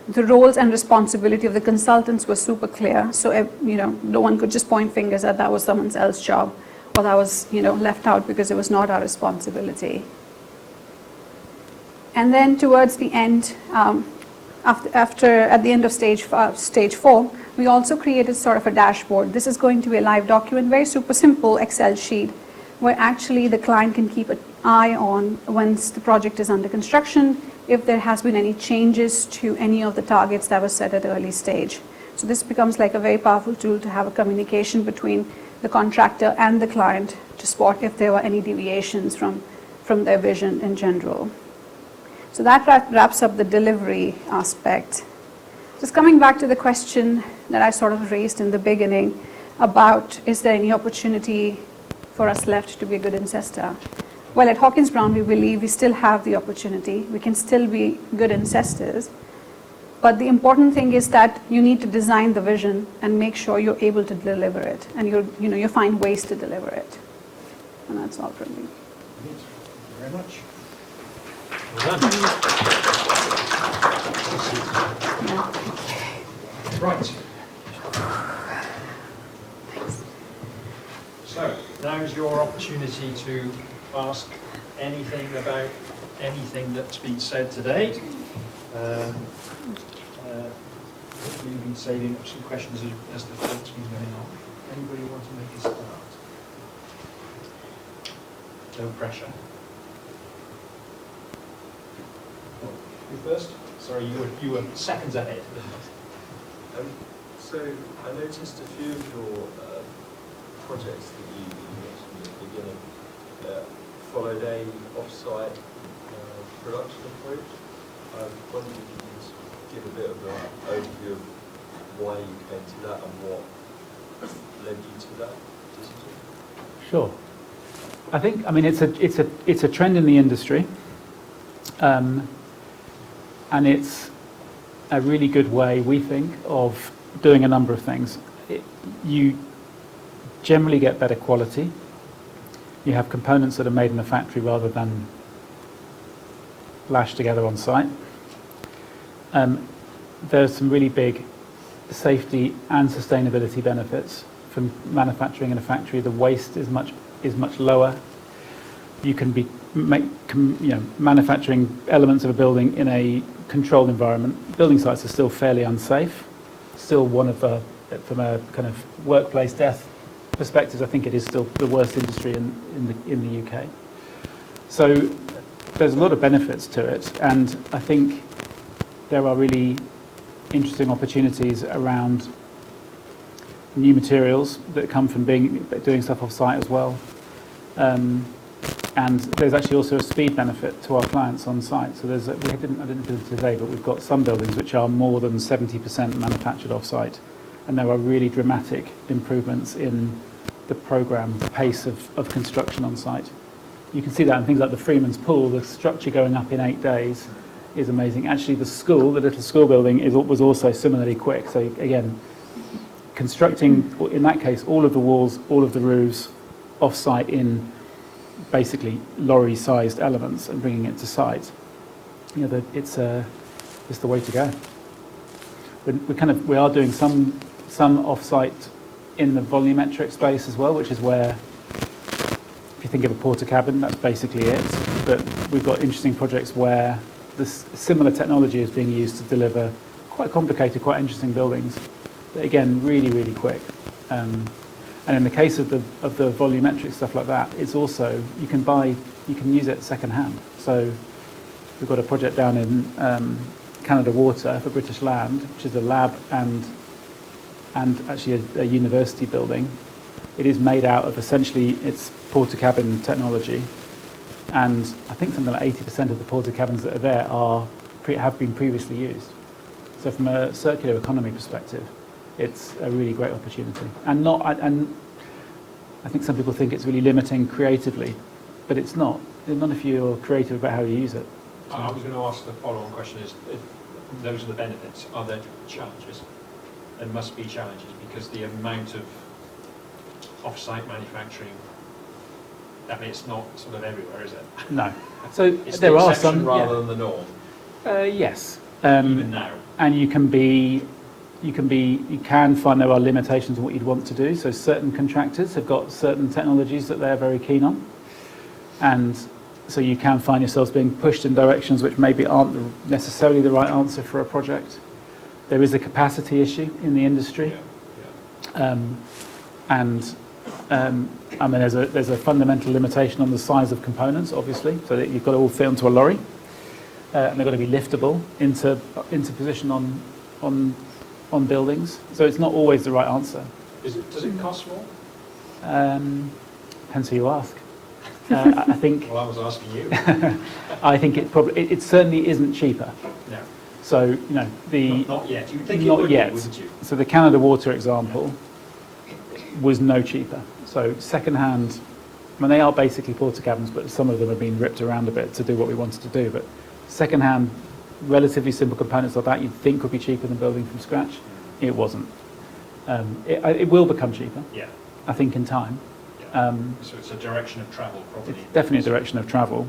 The roles and responsibility of the consultants were super clear. So, no one could just point fingers at that was someone else's job, or that was, left out because it was not our responsibility. And then towards the end, at the end of stage 4, we also created sort of a dashboard. This is going to be a live document, very super simple Excel sheet, where actually the client can keep an eye on once the project is under construction, if there has been any changes to any of the targets that were set at early stage. So this becomes like a very powerful tool to have a communication between the contractor and the client to spot if there were any deviations from their vision in general. So that wraps up the delivery aspect. Just coming back to the question that I sort of raised in the beginning about, is there any opportunity for us left to be a good incestor? Well, at Hawkins Brown, we believe we still have the opportunity. We can still be good incestors. But the important thing is that you need to design the vision and make sure you're able to deliver it, and you find ways to deliver it. And that's all from me. Thank you very much. Well done. Right. So now is your opportunity to ask anything about anything that's been said today. We've been saving up some questions as the talk's been going on. Anybody want to make a start? No pressure. You first? Sorry, you were seconds ahead. So I noticed a few of your projects that you mentioned at the beginning followed a off-site production approach. I wondered if you could give a bit of an overview of why you came to that and what led you to that decision. Sure. I think, it's a trend in the industry, and it's a really good way, we think, of doing a number of things. You generally get better quality. You have components that are made in the factory rather than lashed together on site. There's some really big safety and sustainability benefits from manufacturing in a factory. The waste is much lower. You can be manufacturing elements of a building in a controlled environment. Building sites are still fairly unsafe. Still one of from a kind of workplace death perspective, I think it is still the worst industry in the UK. So there's a lot of benefits to it, and I think there are really interesting opportunities around new materials that come from doing stuff off-site as well. And there's actually also a speed benefit to our clients on site. So I didn't do it today, but we've got some buildings which are more than 70% manufactured off-site. And there are really dramatic improvements in the programme, the pace of construction on site. You can see that in things like the Freeman's Pool, the structure going up in 8 days is amazing. Actually, the little school building was also similarly quick. So again, constructing, in that case, all of the walls, all of the roofs off-site in basically lorry-sized elements and bringing it to site. It's the way to go. We are doing some off-site in the volumetric space as well, which is where, if you think of a porter cabin, that's basically it. But we've got interesting projects where this similar technology is being used to deliver quite complicated, quite interesting buildings. But again, really, really quick. And in the case of the volumetric stuff like that, it's also, you can use it second-hand. So we've got a project down in Canada Water for British Land, which is a lab and actually a university building. It is made out of essentially its porter cabin technology, and I think something like 80% of the porter cabins that are there have been previously used. So from a circular economy perspective, it's a really great opportunity. And I think some people think it's really limiting creatively, but it's not. Not if you're creative about how you use it. I was going to ask the follow-on question is, if those are the benefits, are there challenges? There must be challenges because the amount of off-site manufacturing, I mean, it's not sort of everywhere, is it? No. So it's there the are exception some rather than the norm. Yes. Even now. And you can find there are limitations on what you'd want to do. So certain contractors have got certain technologies that they're very keen on, and so you can find yourselves being pushed in directions which maybe aren't necessarily the right answer for a project. There is a capacity issue in the industry. Yeah. I mean, there's a fundamental limitation on the size of components, obviously, so that you've got to all fit onto a lorry, and they've got to be liftable into position on buildings. So it's not always the right answer. Does it cost more? Depends who you ask. I think. Well, I was asking you. I think it certainly isn't cheaper. No. So Not yet. You'd think it not would yet. be, wouldn't you? So the Canada Water example was no cheaper. So second-hand, I mean, they are basically porter cabins, but some of them have been ripped around a bit to do what we wanted to do. But second-hand, relatively simple components like that you'd think would be cheaper than building from scratch. It wasn't. It will become cheaper, Yeah. I think, in time. Yeah. So it's a direction of travel, probably. It's definitely a direction of travel.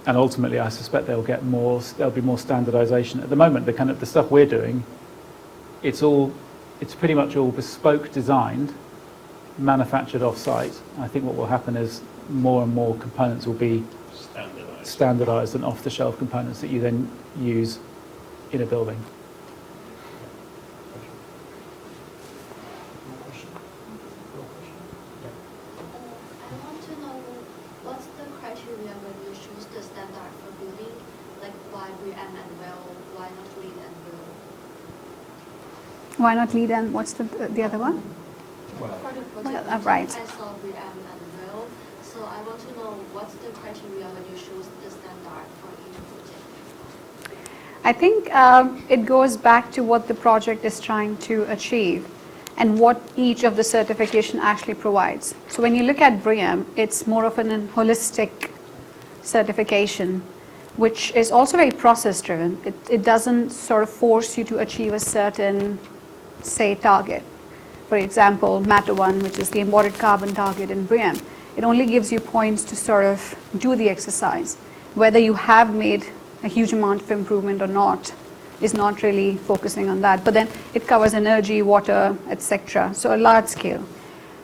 And ultimately, I suspect there'll be more standardisation. At the moment, the stuff we're doing, it's pretty much all bespoke designed, manufactured off-site. I think what will happen is more and more components will be standardised and off-the-shelf components that you then use in a building. I want to know what's the criteria when you choose the standard for building, like why BREEAM and WELL, why not LEED and WELL? Why not lead and what's the other one? Well, For the project, Well, right. I saw BREEAM and WELL, so I want to know what's the criteria when you choose the standard for each project? I think it goes back to what the project is trying to achieve and what each of the certification actually provides. So when you look at BREEAM, it's more of an holistic certification, which is also very process driven. It doesn't sort of force you to achieve a certain, say, target. For example, Matter 1, which is the embodied carbon target in BREEAM, it only gives you points to sort of do the exercise. Whether you have made a huge amount of improvement or not is not really focusing on that. But then it covers energy, water, etc. So a large scale.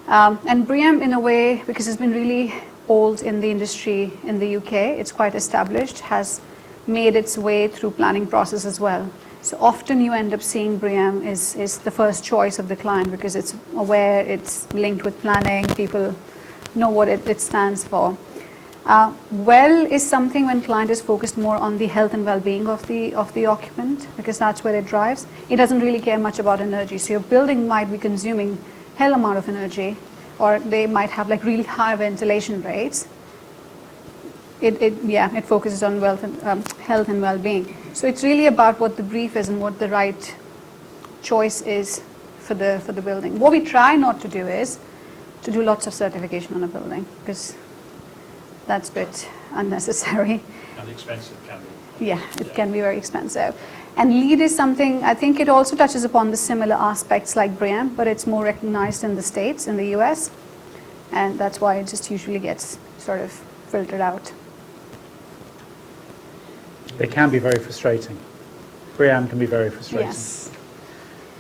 And BREEAM, in a way, because it's been really old in the industry in the UK, it's quite established, has made its way through planning process as well. So often you end up seeing BREEAM is the first choice of the client because it's aware, it's linked with planning, people know what it stands for. Well is something when client is focused more on the health and well-being of the occupant, because that's where it drives. It doesn't really care much about energy. So your building might be consuming hell amount of energy, or they might have like really high ventilation rates. It focuses on health and well-being. So it's really about what the brief is and what the right choice is for the building. What we try not to do is to do lots of certification on a building, because that's a bit unnecessary. And expensive can be. Yeah, it can be very expensive. And LEED is something, I think it also touches upon the similar aspects like BREEAM, but it's more recognized in the States, in the US, and that's why it just usually gets sort of filtered out. They can be very frustrating. BREEAM can be very frustrating. Yes.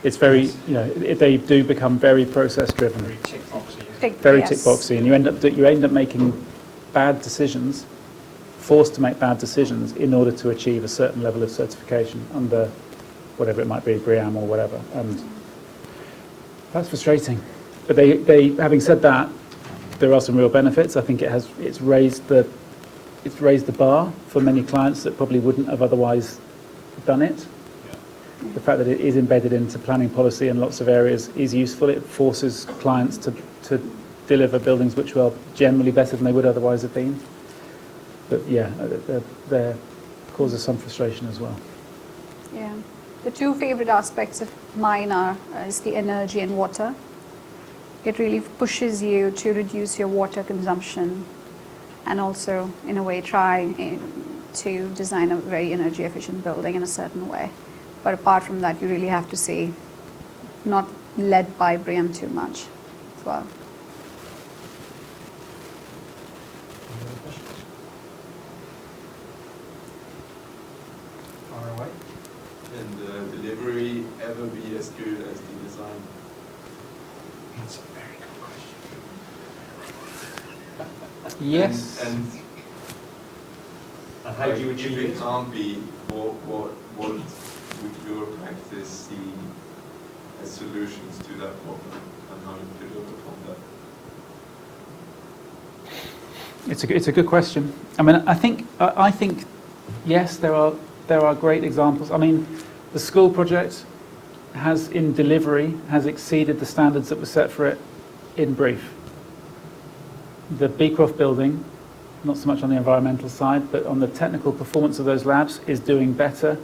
It's very, they do become very process driven, Very tick boxy. very Yes. tick boxy, and you end up making bad decisions, forced to make bad decisions in order to achieve a certain level of certification under whatever it might be, BREEAM or whatever, and that's frustrating. But they having said that, there are some real benefits. I think it's raised the bar for many clients that probably wouldn't have otherwise done it. The fact that it is embedded into planning policy in lots of areas is useful. It forces clients to deliver buildings which are generally better than they would otherwise have been. But yeah, there causes some frustration as well. Yeah. The two favorite aspects of mine is the energy and water. It really pushes you to reduce your water consumption, and also, in a way, try to design a very energy efficient building in a certain way. But apart from that, you really have to see, not led by BREEAM too much as well. Any other questions? Far away. And delivery ever be as good as the design? That's a very good question. Yes. And And how do you if achieve it it? can't be, what would your practice see as solutions to that problem, and how you could overcome that? It's a good question. I mean, I think yes, there are great examples. I mean, the school project in delivery has exceeded the standards that were set for it in brief. The Beecroft building, not so much on the environmental side, but on the technical performance of those labs, is doing better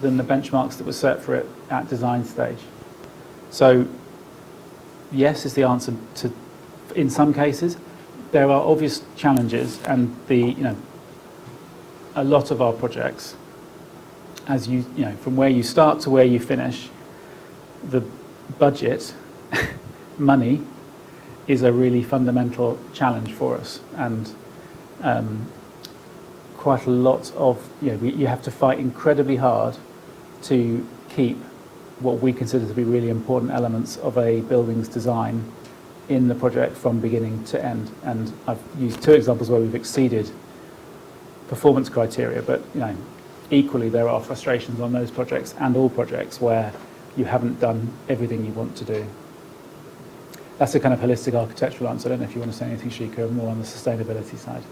than the benchmarks that were set for it at design stage. So yes is the answer to, in some cases. There are obvious challenges, and a lot of our projects, as from where you start to where you finish, the budget, money, is a really fundamental challenge for us, and quite a lot of, you have to fight incredibly hard to keep what we consider to be really important elements of a building's design in the project from beginning to end. And I've used two examples where we've exceeded performance criteria, but equally there are frustrations on those projects and all projects where you haven't done everything you want to do. That's a kind of holistic architectural answer. I don't know if you want to say anything, Shika, more on the sustainability side.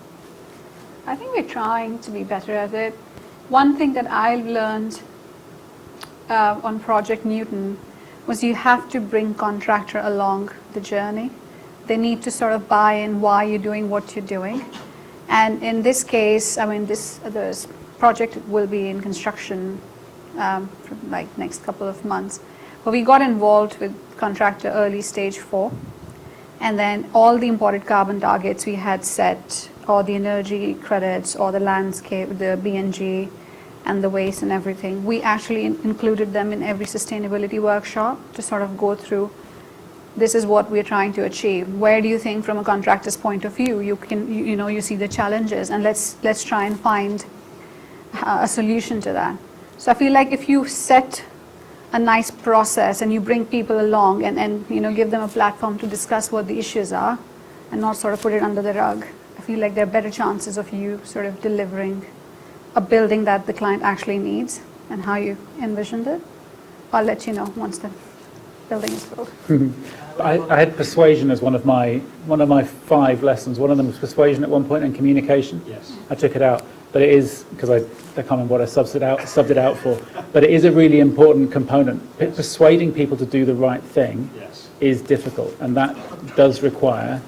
I think we're trying to be better at it. One thing that I learned on Project Newton was you have to bring contractor along the journey. They need to sort of buy in why you're doing what you're doing. And in this case, I mean, this project will be in construction for like next couple of months. But we got involved with contractor early stage 4. And then all the imported carbon targets we had set, or the energy credits, or the landscape, the BNG, and the waste and everything, we actually included them in every sustainability workshop to sort of go through, this is what we're trying to achieve. Where do you think, from a contractor's point of view, you see the challenges, and let's try and find a solution to that. So I feel like if you set a nice process and you bring people along and give them a platform to discuss what the issues are, and not sort of put it under the rug, I feel like there are better chances of you sort of delivering a building that the client actually needs and how you envisioned it. I'll let you know once the building is built. I had persuasion as one of my 5 lessons. One of them was persuasion at one point and communication. Yes. I took it out, but it is, because I can't remember what I subbed it out for, but it is a really important component. Persuading people to do the right thing Yes. is difficult, and that does require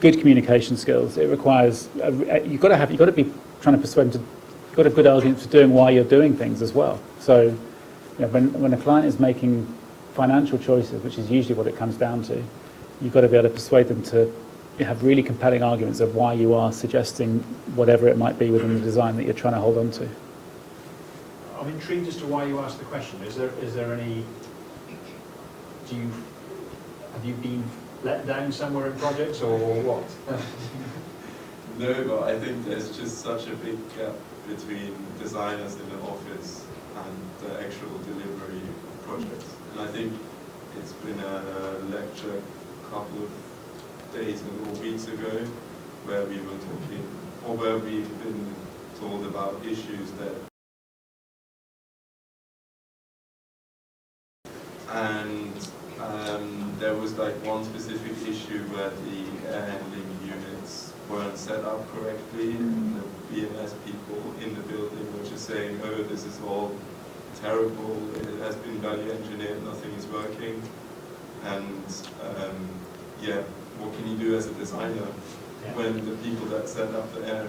good communication skills. It requires, you've got to be trying to persuade them to, you've got a good argument for doing why you're doing things as well. So, you know, when a client is making financial choices, which is usually what it comes down to, you've got to be able to persuade them to have really compelling arguments of why you are suggesting whatever it might be within the design that you're trying to hold on to. I'm intrigued as to why you asked the question. Is there any, have you been let down somewhere in projects or what? No, but I think there's just such a big gap between designers in the office and the actual delivery of projects. And I think it's been a lecture a couple of days or weeks ago where we were talking, or where we've been told about issues that, and there was like one specific issue where the air handling units weren't set up correctly, and the BMS people in the building were just saying, oh, this is all terrible, it has been value engineered, nothing is working. And yeah, what can you do as a designer when the people that set up the air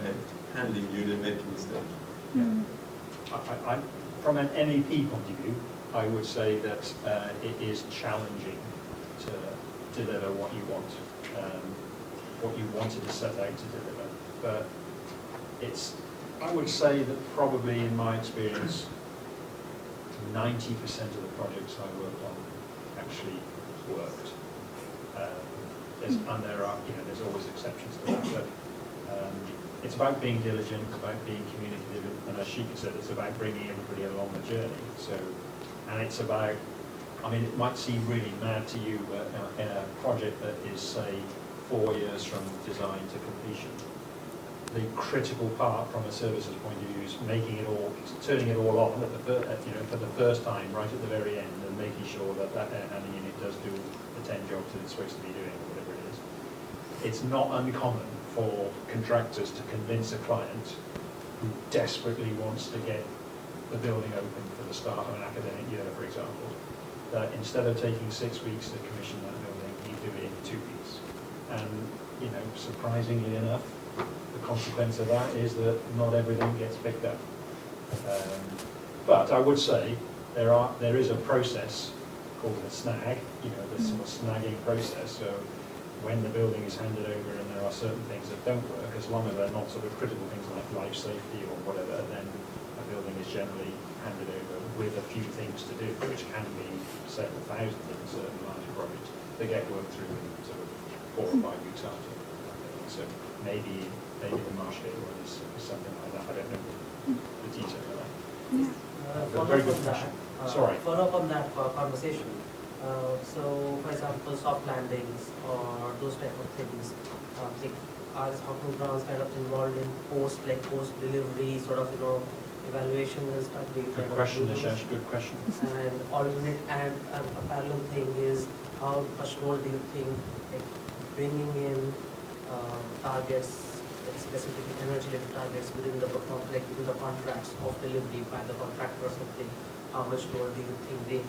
handling unit make a mistake? Yeah. From an MEP point of view, I would say that it is challenging to deliver what you want, what you wanted to set out to deliver. But I would say that probably in my experience, 90% of the projects I worked on actually worked. And there's always exceptions to that, but it's about being diligent, it's about being communicative, and as Shika said, it's about bringing everybody along the journey. So, and it's about, I mean, it might seem really mad to you, but in a project that is, say, 4 years from design to completion, the critical part from a services point of view is turning it all on for the first time, right at the very end, and making sure that air handling unit does do the 10 jobs that it's supposed to be doing, or whatever it is. It's not uncommon for contractors to convince a client who desperately wants to get the building open for the start of an academic year, for example, that instead of taking 6 weeks to commission that building, you do it in 2 weeks. And, surprisingly enough, the consequence of that is that not everything gets picked up. But I would say there is a process called a snag, the sort of snagging process. So when the building is handed over and there are certain things that don't work, as long as they're not sort of critical things like life safety or whatever, then a building is generally handed over with a few things to do, which can be several thousand in certain larger projects. They get worked through in sort of 4 or 5 weeks after. So maybe the Marshgate one is something like that. I don't know the detail of that. Very good question. Sorry. Follow up on that conversation. So, for example, soft landings or those type of things. Are hockey grounds kind of involved in post-delivery sort of evaluation and stuff? Good question, Nishash. Good question. And alternate and a parallel thing is, how much role do you think bringing in targets, specifically energy-related targets within the contracts of delivery by the contractor or something? How much role do you think they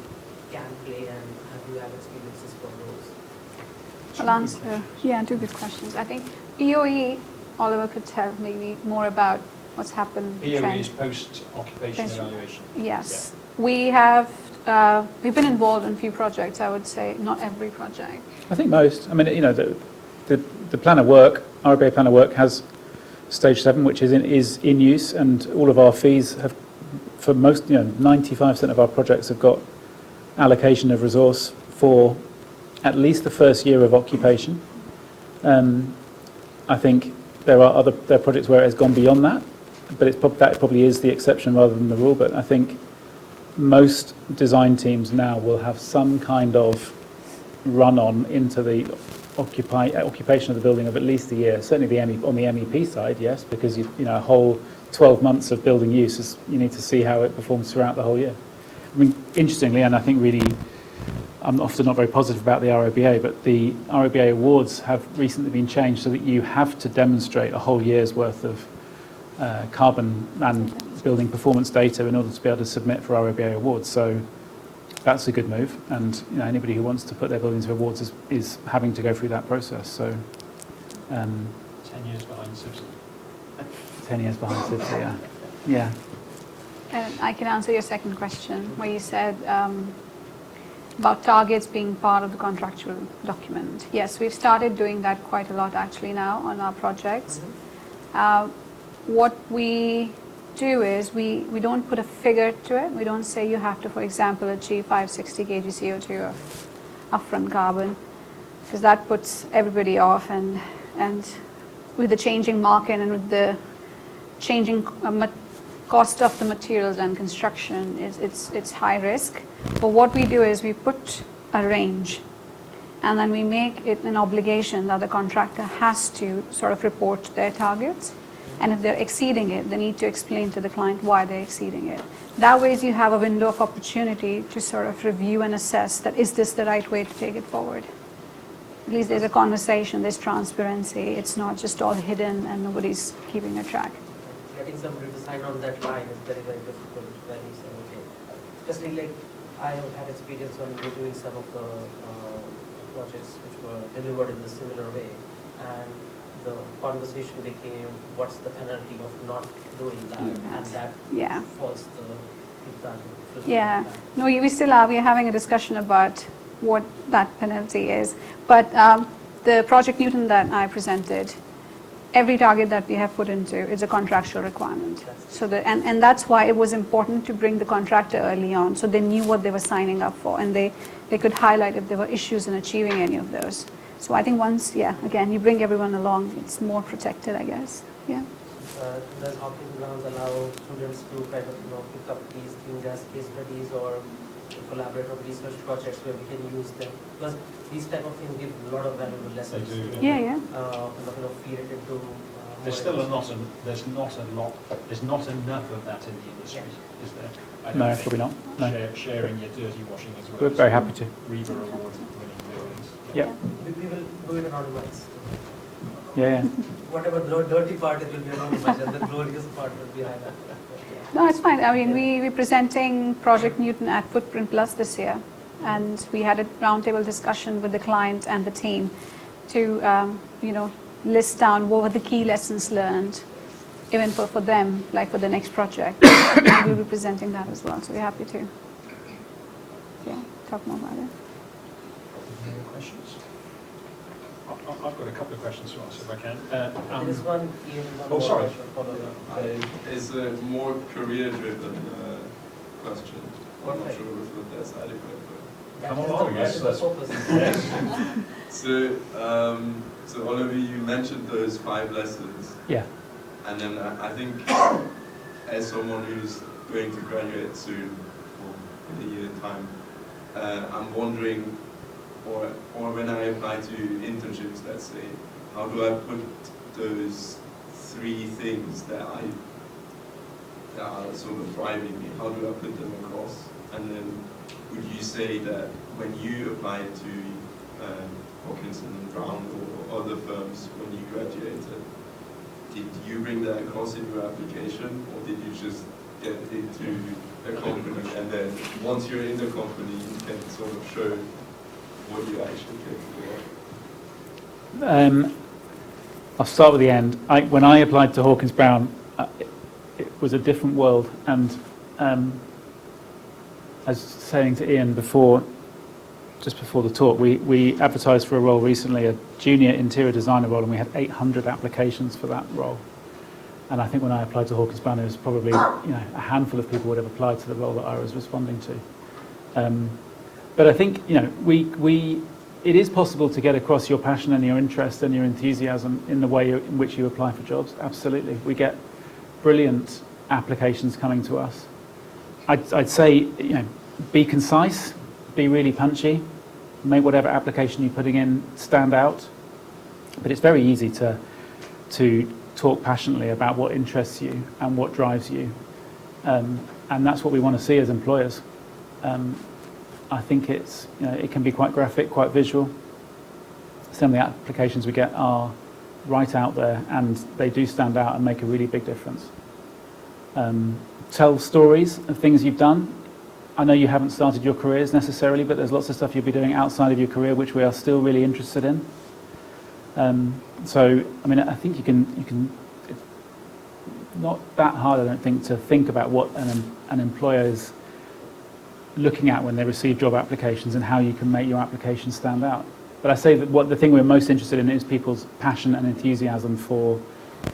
can play, and have you had experiences for those? I'll answer. Yeah, 2 good questions. I think EOE, Oliver could tell maybe more about what's happened. EOE is post-occupation evaluation. Yes. Yeah. We've been involved in a few projects, I would say, not every project. I think most. I mean, the plan of work, RBA plan of work has stage 7, which is in use, and all of our fees have, for most, 95% of our projects have got allocation of resource for at least the first year of occupation. I think there are projects where it has gone beyond that, but that probably is the exception rather than the rule. But I think most design teams now will have some kind of run-on into the occupation of the building of at least a year. Certainly on the MEP side, yes, because a whole 12 months of building use, you need to see how it performs throughout the whole year. I mean, interestingly, and I think really I'm often not very positive about the ROBA, but the ROBA awards have recently been changed so that you have to demonstrate a whole year's worth of carbon and building performance data in order to be able to submit for ROBA awards. So that's a good move, and anybody who wants to put their buildings for awards is having to go through that process. So 10 years behind Subsidy. 10 years behind Subsidy, yeah. And I can answer your second question, where you said about targets being part of the contractual document. Yes, we've started doing that quite a lot actually now on our projects. What we do is we don't put a figure to it. We don't say you have to, for example, achieve 560 kg CO2 of upfront carbon, because that puts everybody off, and with the changing market and with the changing cost of the materials and construction, it's high risk. But what we do is we put a range, and then we make it an obligation that the contractor has to sort of report their targets. And if they're exceeding it, they need to explain to the client why they're exceeding it. That way you have a window of opportunity to sort of review and assess that, is this the right way to take it forward? At least there's a conversation, there's transparency. It's not just all hidden and nobody's keeping a track. Getting somebody to sign on that line is very, very difficult when you say, okay. Especially like I have had experience when reviewing some of the projects which were delivered in a similar way. And the conversation became, what's the penalty of not doing that? And that falls the target. Yeah, no, we still are. We're having a discussion about what that penalty is. But the Project Newton that I presented, every target that we have put into is a contractual requirement. So and that's why it was important to bring the contractor early on, so they knew what they were signing up for, and they could highlight if there were issues in achieving any of those. So I think once, again, you bring everyone along, it's more protected, I guess. Yeah. Does Hawkins Grounds allow students to kind of pick up these things as case studies or collaborate on research projects where we can use them? Because these type of things give a lot of valuable lessons. They do. Feed it into. There's still there's not enough of that in the industry, is there? No, probably not. No. Sharing your dirty washing as well. We're very happy to. REBA award winning buildings. Yeah. We will do it anonymized. Yeah. Whatever the dirty part, it will be anonymized, and the glorious part will be highlighted. No, it's fine. I mean, we're presenting Project Newton at Footprint Plus this year, and we had a roundtable discussion with the client and the team to, list down what were the key lessons learned, even for them, like for the next project. We'll be presenting that as well, so we're happy to talk more about it. Any more questions? I've got a couple of questions to ask if I can. There is one here. Oh, sorry. It's a more career-driven question. I'm not Okay. sure if that's adequate. Come along, yes. That's the focus. So Oliver, you mentioned those 5 lessons. Yeah. And then I think as someone who's going to graduate soon, or in a year's time, I'm wondering, or when I apply to internships, let's say, how do I put those 3 things that are sort of driving me, how do I put them across? And then would you say that when you applied to Hawkinson and Brown or other firms when you graduated, did you bring that across in your application, or did you just get into a company and then once you're in the company you can sort of show what you actually capable of? I'll start with the end. When I applied to Hawkins Brown, it was a different world, and I was saying to Ian just before the talk, we advertised for a role recently, a junior interior designer role, and we had 800 applications for that role. And I think when I applied to Hawkins Brown, it was probably a handful of people would have applied to the role that I was responding to. But I think it is possible to get across your passion and your interest and your enthusiasm in the way in which you apply for jobs. Absolutely, we get brilliant applications coming to us. I'd say be concise. Be really punchy, make whatever application you're putting in stand out. But it's very easy to talk passionately about what interests you and what drives you. And that's what we want to see as employers. I think it's, it can be quite graphic, quite visual. Some of the applications we get are right out there, and they do stand out and make a really big difference. Tell stories of things you've done. I know you haven't started your careers necessarily, but there's lots of stuff you'll be doing outside of your career which we are still really interested in. So, I mean, I think you can. It's not that hard, I don't think, to think about what an employer is looking at when they receive job applications and how you can make your application stand out. But I say that the thing we're most interested in is people's passion and enthusiasm for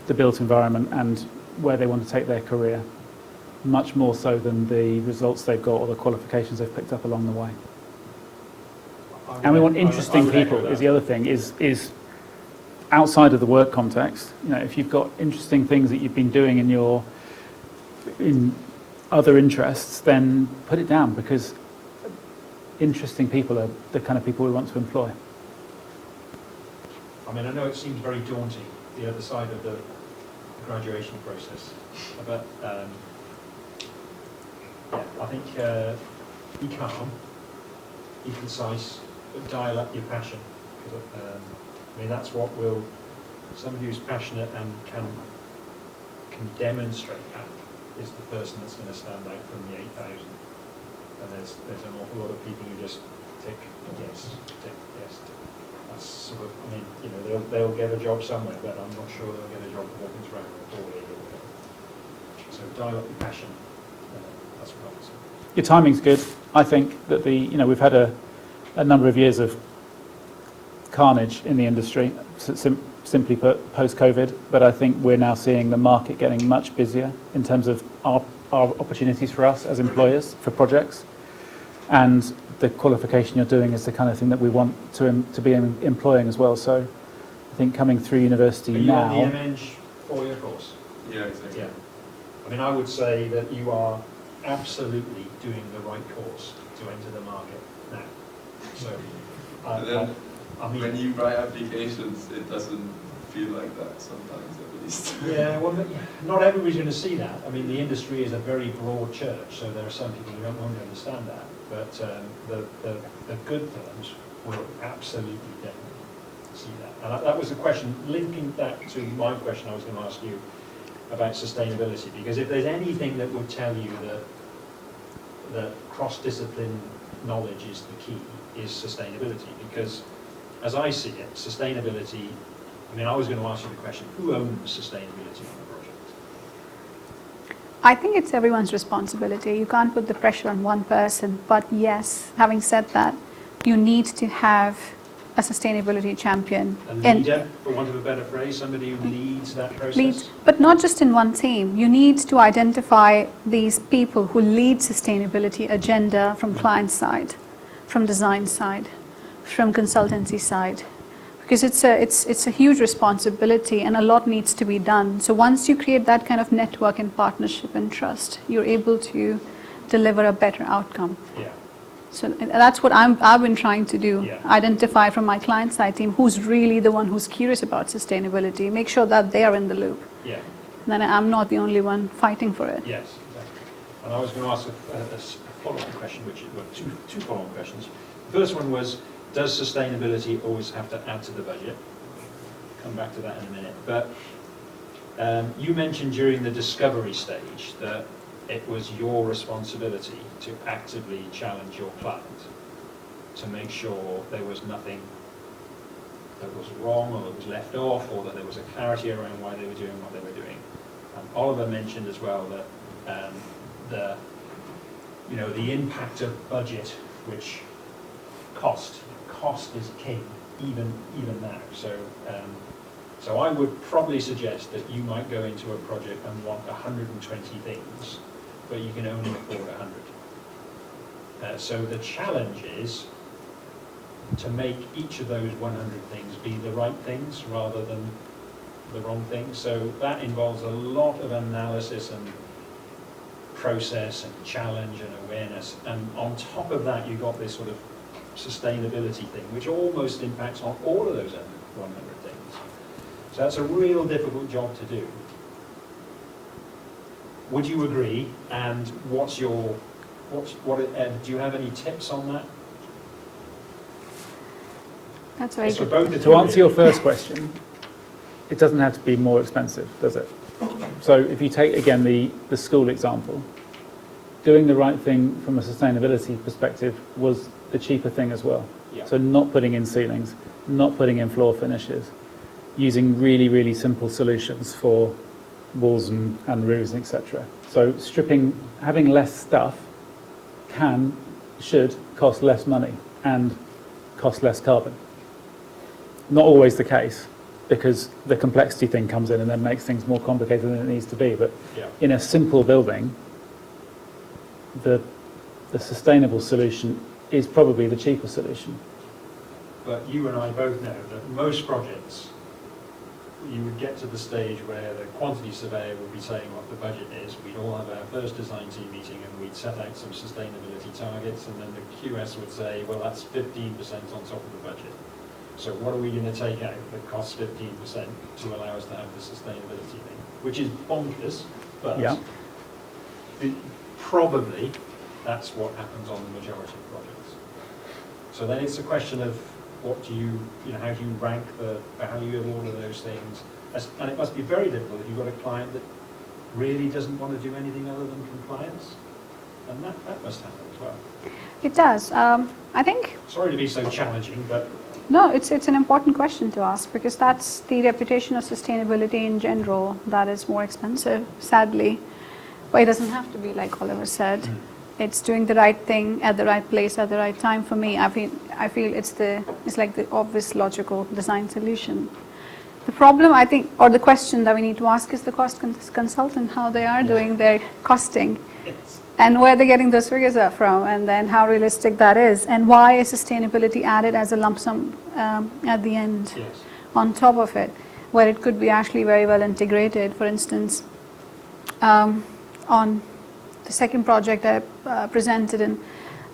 the built environment and where they want to take their career, much more so than the results they've got or the qualifications they've picked up along the way. And we want interesting people is the other thing, is outside of the work context. If you've got interesting things that you've been doing in other interests, then put it down, because interesting people are the kind of people we want to employ. I mean, I know it seems very daunting, the other side of the graduation process, but I think be calm, be concise, but dial up your passion. I mean, that's what will, somebody who's passionate and can demonstrate that is the person that's going to stand out from the 8,000. And there's an awful lot of people who just tick yes, tick yes. That's sort of, I mean, they'll get a job somewhere, but I'm not sure they'll get a job at Hawkins Brown or Hawley or whatever. So dial up your passion. That's what I would say. Your timing's good. I think that we've had a number of years of carnage in the industry, simply put, post-COVID, but I think we're now seeing the market getting much busier in terms of our opportunities for us as employers for projects, and the qualification you're doing is the kind of thing that we want to be employing as well. So I think coming through university now... Are you on the MEng 4-year course? Yeah, exactly. Yeah. I mean, I would say that you are absolutely doing the right course to enter the market now. So, I mean, when you write applications, it doesn't feel like that sometimes, at least. Yeah, well, not everybody's going to see that. I mean, the industry is a very broad church, so there are some people who don't want to understand that. But the good firms will absolutely definitely see that. And that was a question, linking that to my question I was going to ask you about sustainability. Because if there's anything that would tell you that cross-discipline knowledge is the key, is sustainability. Because as I see it, sustainability, I mean, I was going to ask you the question, who owns sustainability on a project? I think it's everyone's responsibility. You can't put the pressure on one person. But yes, having said that, you need to have a sustainability champion. A leader, for want of a better phrase, somebody who leads that process? But not just in one team. You need to identify these people who lead sustainability agenda from client side, from design side, from consultancy side, because it's a huge responsibility and a lot needs to be done. So once you create that kind of network and partnership and trust, you're able to deliver a better outcome. Yeah. So that's what I've been trying to do, Yeah. identify from my client side team who's really the one who's curious about sustainability, make sure that they are in the loop. Yeah. And then I'm not the only one fighting for it. Yes, exactly. And I was going to ask a follow-up question, which were two follow-up questions. The first one was, does sustainability always have to add to the budget? Come back to that in a minute. But you mentioned during the discovery stage that it was your responsibility to actively challenge your client to make sure there was nothing that was wrong or that was left off, or that there was a clarity around why they were doing what they were doing. Oliver mentioned as well that the impact of budget, which cost is king even now. So I would probably suggest that you might go into a project and want 120 things, but you can only afford 100. So the challenge is to make each of those 100 things be the right things rather than the wrong things. So that involves a lot of analysis and process and challenge and awareness. And on top of that, you've got this sort of sustainability thing, which almost impacts on all of those 100 things. So that's a real difficult job to do. Would you agree? And what's your do you have any tips on that? That's very It's for good. both the To two answer your really. first question, it doesn't have to be more expensive, does it? So if you take, again, the school example, doing the right thing from a sustainability perspective was the cheaper thing as well. Yeah. So not putting in ceilings, not putting in floor finishes, using really, really simple solutions for walls and roofs, etc. So stripping, having less stuff should cost less money and cost less carbon. Not always the case, because the complexity thing comes in and then makes things more complicated than it needs to be. But Yeah. in a simple building, the sustainable solution is probably the cheaper solution. But you and I both know that most projects, you would get to the stage where the quantity surveyor would be saying what the budget is. We'd all have our first design team meeting and we'd set out some sustainability targets, and then the QS would say, well, that's 15% on top of the budget. So what are we going to take out that costs 15% to allow us to have the sustainability thing? Which is bonkers, but Yeah. probably that's what happens on the majority of projects. So then it's a question of what do you know, how do you rank the value of all of those things? And it must be very difficult if you've got a client that really doesn't want to do anything other than compliance. And that must happen as well. It does. I think, Sorry to be so challenging, but no, it's an important question to ask, because that's the reputation of sustainability in general that is more expensive, sadly. But it doesn't have to be, like Oliver said. It's doing the right thing at the right place at the right time. For me, I feel it's like the obvious logical design solution. The problem, I think, or the question that we need to ask is the cost consultant, how they are doing their costing and where they're getting those figures up from, and then how realistic that is, and why is sustainability added as a lump sum at the end yes. on top of it, where it could be actually very well integrated. For instance, on the second project I presented in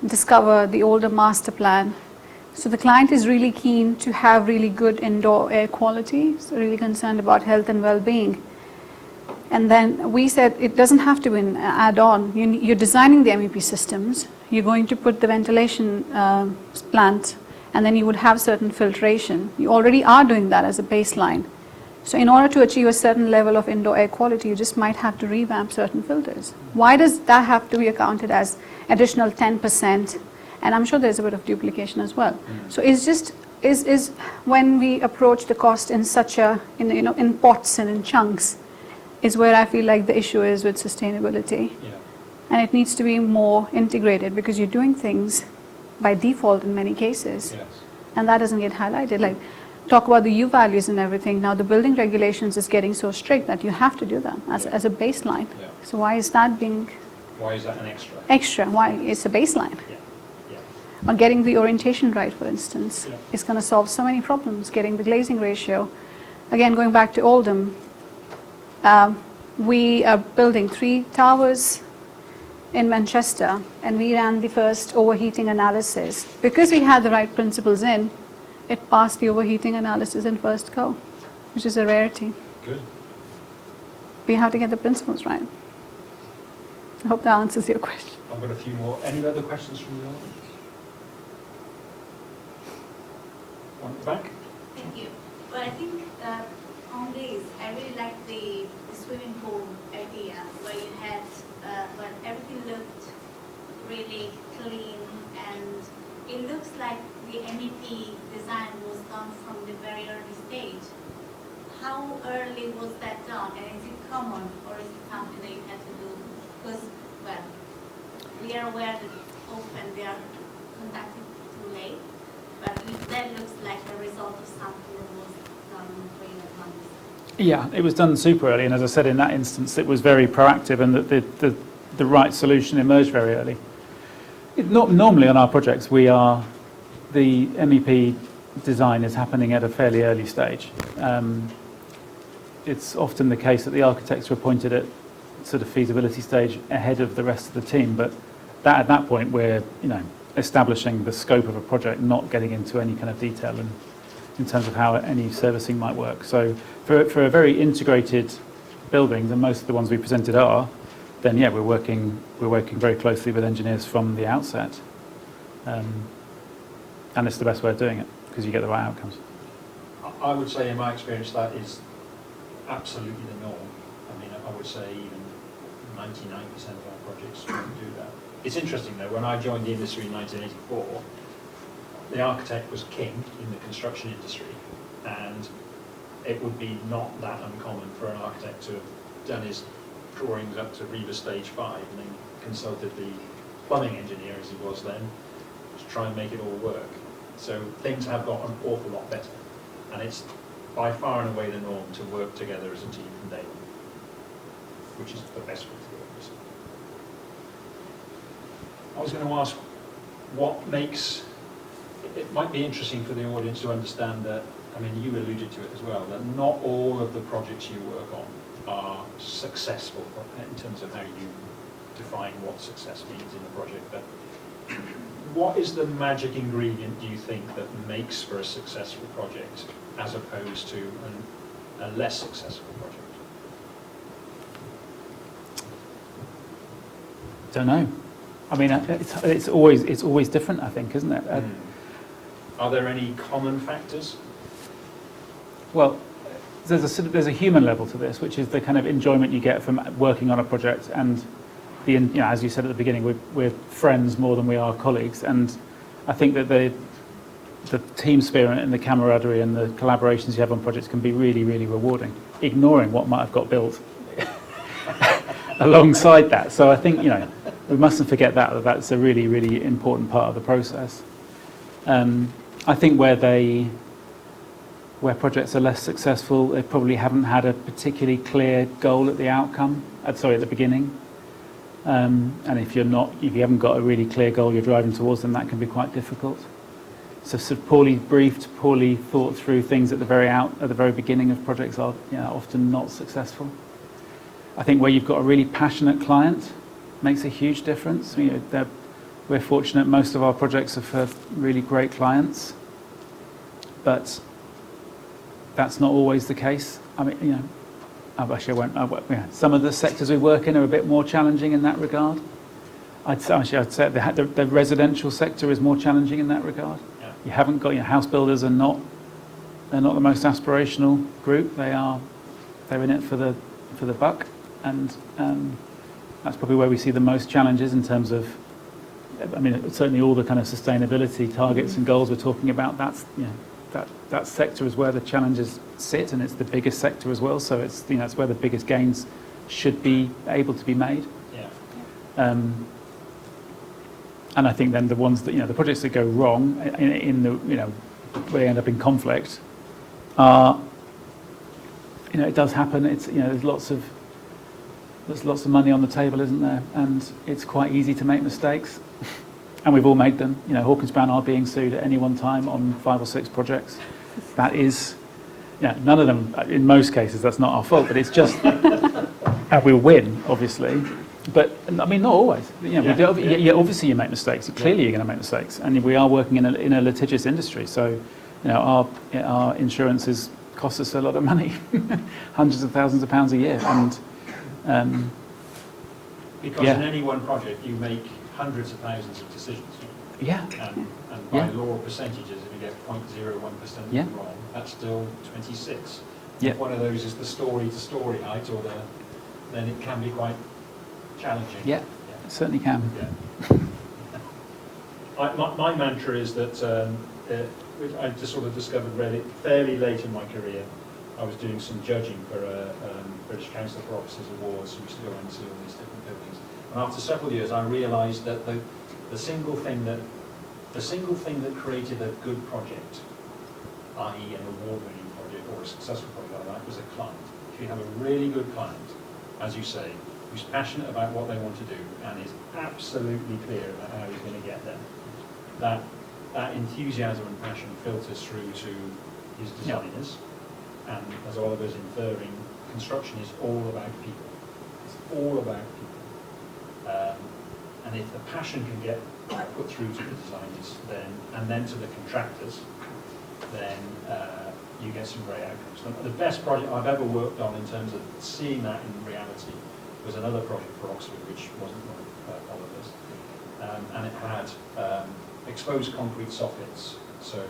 Discover, the older master plan. So the client is really keen to have really good indoor air quality, so really concerned about health and well-being. And then we said it doesn't have to be an add-on. You're designing the MEP systems, you're going to put the ventilation plant, and then you would have certain filtration. You already are doing that as a baseline. So in order to achieve a certain level of indoor air quality, you just might have to revamp certain filters. Why does that have to be accounted as additional 10%? And I'm sure there's a bit of duplication as well. So it's just is when we approach the cost in such in pots and in chunks, is where I feel like the issue is with sustainability. Yeah. And it needs to be more integrated, because you're doing things by default in many cases. Yes. And that doesn't get highlighted. Like, talk about the U values and everything. Now the building regulations is getting so strict that you have to do that as a baseline. Yeah. So why is that being Why is that an extra? extra? Why? It's a baseline. Yeah. Or getting the orientation right, for instance, Yeah. is going to solve so many problems. Getting the glazing ratio. Again, going back to Oldham, we are building 3 towers in Manchester, and we ran the first overheating analysis. Because we had the right principles in, it passed the overheating analysis in first go, which is a rarity. Good. We have to get the principles right. I hope that answers your question. I've got a few more. Any other questions from the audience? One at the back? Thank you. Well, I think on this, I really like the swimming pool idea where you had, but everything looked really clean, and it looks like the MEP design was done from the very early stage. How early was that done, and is it common, or is it something that you had to do? Because, well, we are aware that often they are conducted too late, but that looks like a result of something that was done way in advance. Yeah, it was done super early, and as I said, in that instance, it was very proactive, and that the right solution emerged very early. Normally on our projects, the MEP design is happening at a fairly early stage. It's often the case that the architects are appointed at sort of feasibility stage ahead of the rest of the team, but at that point we're establishing the scope of a project, not getting into any kind of detail in terms of how any servicing might work. So for a very integrated building, and most of the ones we presented are, then yeah, we're working very closely with engineers from the outset, and it's the best way of doing it because you get the right outcomes. I would say, in my experience, that is absolutely the norm. I mean, I would say even 99% of our projects do that. It's interesting though, when I joined the industry in 1984, the architect was king in the construction industry, and it would be not that uncommon for an architect to have done his drawings up to Reba Stage 5 and then consulted the plumbing engineer, as he was then, to try and make it all work. So things have got an awful lot better, and it's by far and away the norm to work together as a team from day one, which is the best way to do it. I was going to ask what makes, it might be interesting for the audience to understand that, I mean, you alluded to it as well, that not all of the projects you work on are successful in terms of how you define what success means in a project. But what is the magic ingredient, do you think, that makes for a successful project as opposed to a less successful project? Don't know. I mean, it's always different, I think, isn't it? Are there any common factors? Well, there's a human level to this, which is the kind of enjoyment you get from working on a project, and as you said at the beginning, we're friends more than we are colleagues, and I think that the team spirit and the camaraderie and the collaborations you have on projects can be really, really rewarding, ignoring what might have got built alongside that. So I think, we mustn't forget that that's a really, really important part of the process. I think where projects are less successful, they probably haven't had a particularly clear goal at the beginning. And if you haven't got a really clear goal you're driving towards, then that can be quite difficult. So sort of poorly briefed, poorly thought through things at the very beginning of projects are often not successful. I think where you've got a really passionate client makes a huge difference. We're fortunate most of our projects have had really great clients, but that's not always the case. I mean, some of the sectors we work in are a bit more challenging in that regard. I'd say the residential sector is more challenging in that regard. Yeah. You haven't got house builders are not the most aspirational group. They're in it for the buck, and that's probably where we see the most challenges in terms of. I mean, certainly all the kind of sustainability targets and goals we're talking about. That sector is where the challenges sit, and it's the biggest sector as well. So it's it's where the biggest gains should be able to be made. Yeah. And I think then the ones that the projects that go wrong in the where they end up in conflict are it does happen. It's there's lots of money on the table, isn't there? And it's quite easy to make mistakes. And we've all made them. Hawkins Brown are being sued at any one time on 5 or 6 projects. That is, none of them, in most cases, that's not our fault, but it's just, and we'll win, obviously. But, I mean, not always. Obviously you make mistakes. Clearly you're going to make mistakes. And we are working in a litigious industry. So, our insurances cost us a lot of money, hundreds of thousands of pounds a year. And because in any one project you make hundreds of thousands of decisions. Yeah. And by law of percentages, if you get 0.01% wrong, that's still 26. Yeah. If one of those is the story-to-story height, then it can be quite challenging. Yeah, it certainly can. Yeah. My mantra is that which I just sort of discovered fairly late in my career. I was doing some judging for British Council for Officers Awards. We used to go around and see all these different buildings. And after several years, I realised that the single thing that created a good project, i.e. an award-winning project or a successful project like that, was a client. If you have a really good client, as you say, who's passionate about what they want to do and is absolutely clear about how he's going to get there, that enthusiasm and passion filters through to his designers. And as Oliver's inferring, construction is all about people. It's all about people. And if the passion can get put through to the designers, and then to the contractors, then you get some great outcomes. The best project I've ever worked on in terms of seeing that in reality There was another project for Oxford which wasn't one of Oliver's, and it had exposed concrete soffits, so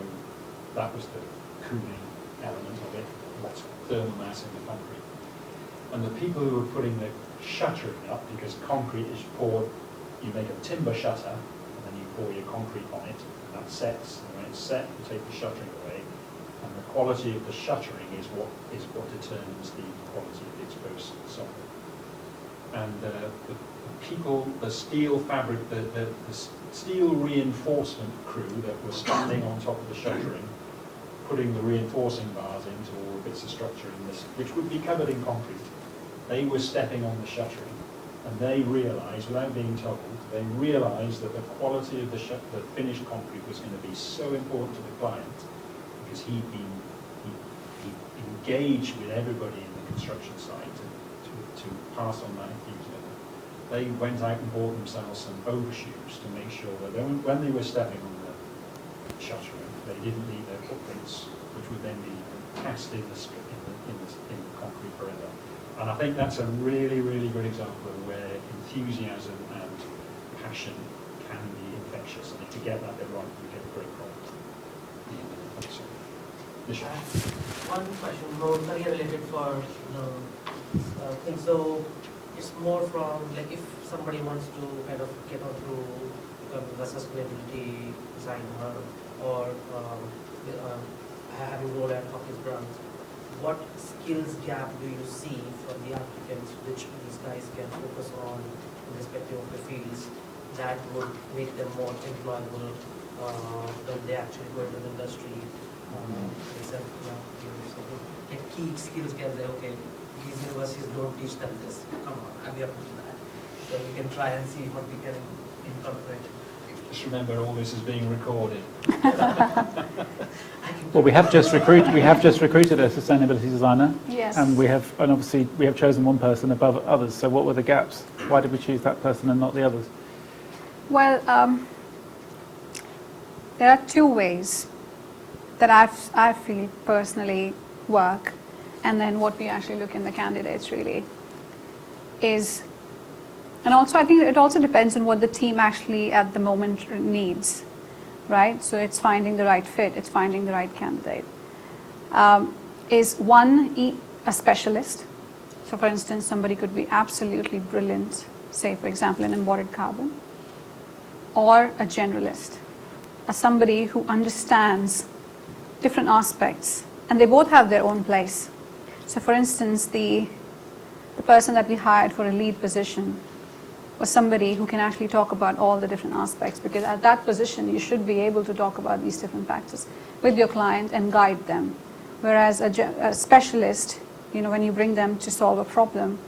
that was the cooling element of it, lots of thermal mass in the concrete. And the people who were putting the shuttering up, because concrete is poured, you make a timber shutter, and then you pour your concrete on it, and that sets, and when it's set, you take the shuttering away, and the quality of the shuttering is what determines the quality of the exposed soffit. And the people, the steel fabric, the steel reinforcement crew that were standing on top of the shuttering, putting the reinforcing bars into all the bits of structure in this, which would be covered in concrete, they were stepping on the shuttering, and they realised, without being told, they realised that the quality of the finished concrete was going to be so important to the client, because he engaged with everybody in the construction site to pass on that enthusiasm. They went out and bought themselves some overshoes to make sure that when they were stepping on the shuttering, they didn't leave their footprints, which would then be cast in the concrete forever. And I think that's a really, really good example of where enthusiasm and passion can be infectious. And if you get that bit right, you get a great product. So, one question more career related for the thing. So it's more from like if somebody wants to kind of get on to become a sustainability designer or having role at Hawkins Brown, what skills gap do you see from the applicants which these guys can focus on in respective of the fields that would make them more employable when they actually go into the industry? Like key skills can say, okay, these universities don't teach them this. Come on, I'll be up to that. So we can try and see what we can incorporate. just remember, all this is being recorded. Well, we have just recruited a sustainability designer, Yes. and obviously we have chosen one person above others. So what were the gaps? Why did we choose that person and not the others? Well, there are two ways that I feel personally work, and then what we actually look in the candidates really is, and also I think it also depends on what the team actually at the moment needs, right? So it's finding the right fit, it's finding the right candidate. Is one, a specialist. So for instance, somebody could be absolutely brilliant, say for example in embodied carbon, or a generalist, somebody who understands different aspects, and they both have their own place. So for instance, the person that we hired for a lead position was somebody who can actually talk about all the different aspects, because at that position you should be able to talk about these different factors with your client and guide them. Whereas a specialist, when you bring them to solve a problem,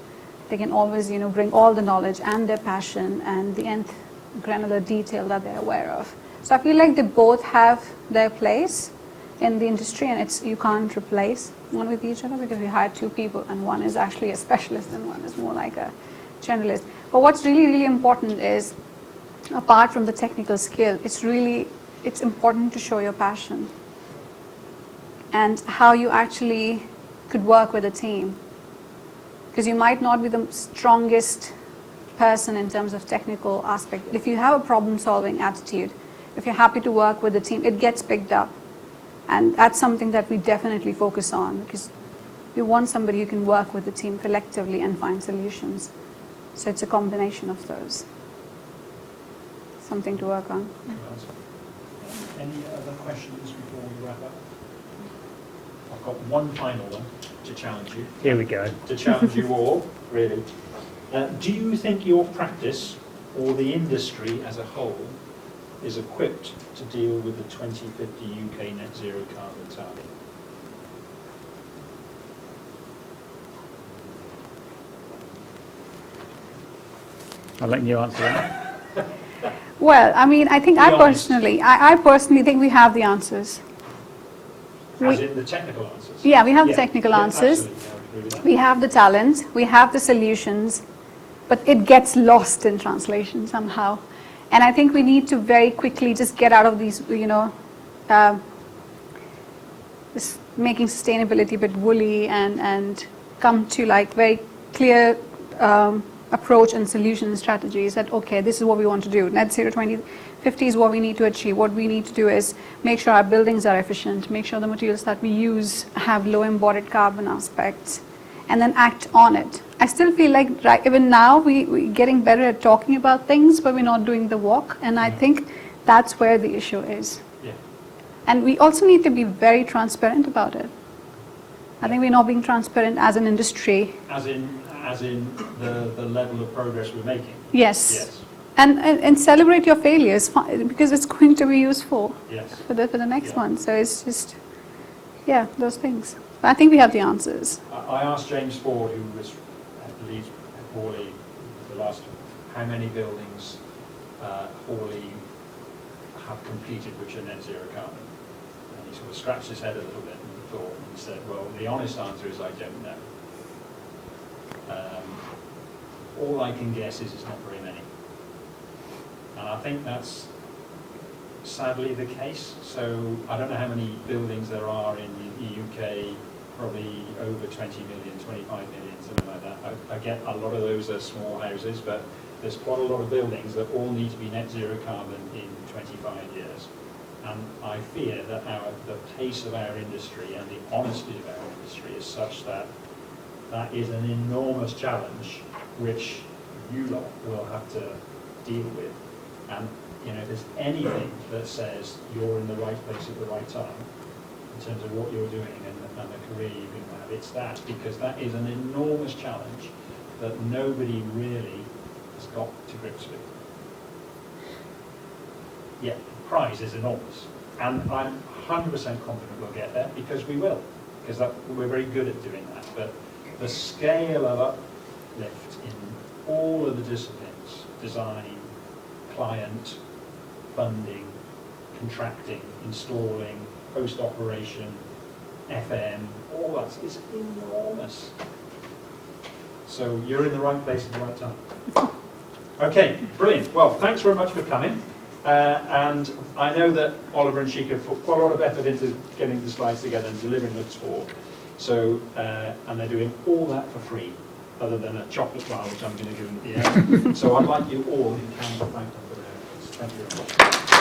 they can always bring all the knowledge and their passion and the nth granular detail that they're aware of. So I feel like they both have their place in the industry, and you can't replace one with each other, because we hired two people and one is actually a specialist and one is more like a generalist. But what's really, really important is, apart from the technical skill, it's important to show your passion and how you actually could work with a team. Because you might not be the strongest person in terms of technical aspect. If you have a problem-solving attitude, if you're happy to work with the team, it gets picked up. And that's something that we definitely focus on, because we want somebody who can work with the team collectively and find solutions. So it's a combination of those. Something to work on. Any other questions before we wrap up? I've got one final one to challenge you. Here we go. To challenge you all, really. Do you think your practice or the industry as a whole is equipped to deal with the 2050 UK net zero carbon target? I'll let you answer that. Well, I mean, I think Be honest. I personally think we have the answers. As in the technical answers? Yeah, we have the technical answers. Absolutely, I would agree with that. We have the talent, we have the solutions, but it gets lost in translation somehow. And I think we need to very quickly just get out of these, this making sustainability a bit woolly, and come to like very clear approach and solution and strategies that, okay, this is what we want to do. Net zero 2050 is what we need to achieve. What we need to do is make sure our buildings are efficient, make sure the materials that we use have low embodied carbon aspects, and then act on it. I still feel like even now we're getting better at talking about things, but we're not doing the work, and I think that's where the issue is. Yeah. And we also need to be very transparent about it. I think we're not being transparent as an industry. As in the level of progress we're making. Yes. Yes. And celebrate your failures because it's going to be useful Yes. for the next Yeah. one. So it's just, yeah, those things. But I think we have the answers. I asked James Ford, who was at Leeds Hawley, the last, how many buildings Hawley have completed which are net zero carbon. And he sort of scratched his head a little bit and thought, and said, well, the honest answer is I don't know. All I can guess is it's not very many. And I think that's sadly the case. So I don't know how many buildings there are in the UK, probably over 20 million, 25 million, something like that. I get a lot of those are small houses, but there's quite a lot of buildings that all need to be net zero carbon in 25 years. And I fear that the pace of our industry and the honesty of our industry is such that that is an enormous challenge which you lot will have to deal with. And you know, if there's anything that says you're in the right place at the right time in terms of what you're doing and the career you can have, it's that, because that is an enormous challenge that nobody really has got to grips with. Yeah, the prize is enormous, and I'm 100% confident we'll get there, because we will, because we're very good at doing that. But the scale of uplift in all of the disciplines, design, client, funding, contracting, installing, post-operation, FM, all that is enormous. So you're in the right place at the right time. Okay, brilliant. Well, thanks very much for coming. And I know that Oliver and Sheikha put quite a lot of effort into getting the slides together and delivering the talk. So, and they're doing all that for free, other than a chocolate bar, which I'm going to give them at the end. So I'd like you all, in kind of thank them for their efforts. Thank you very much.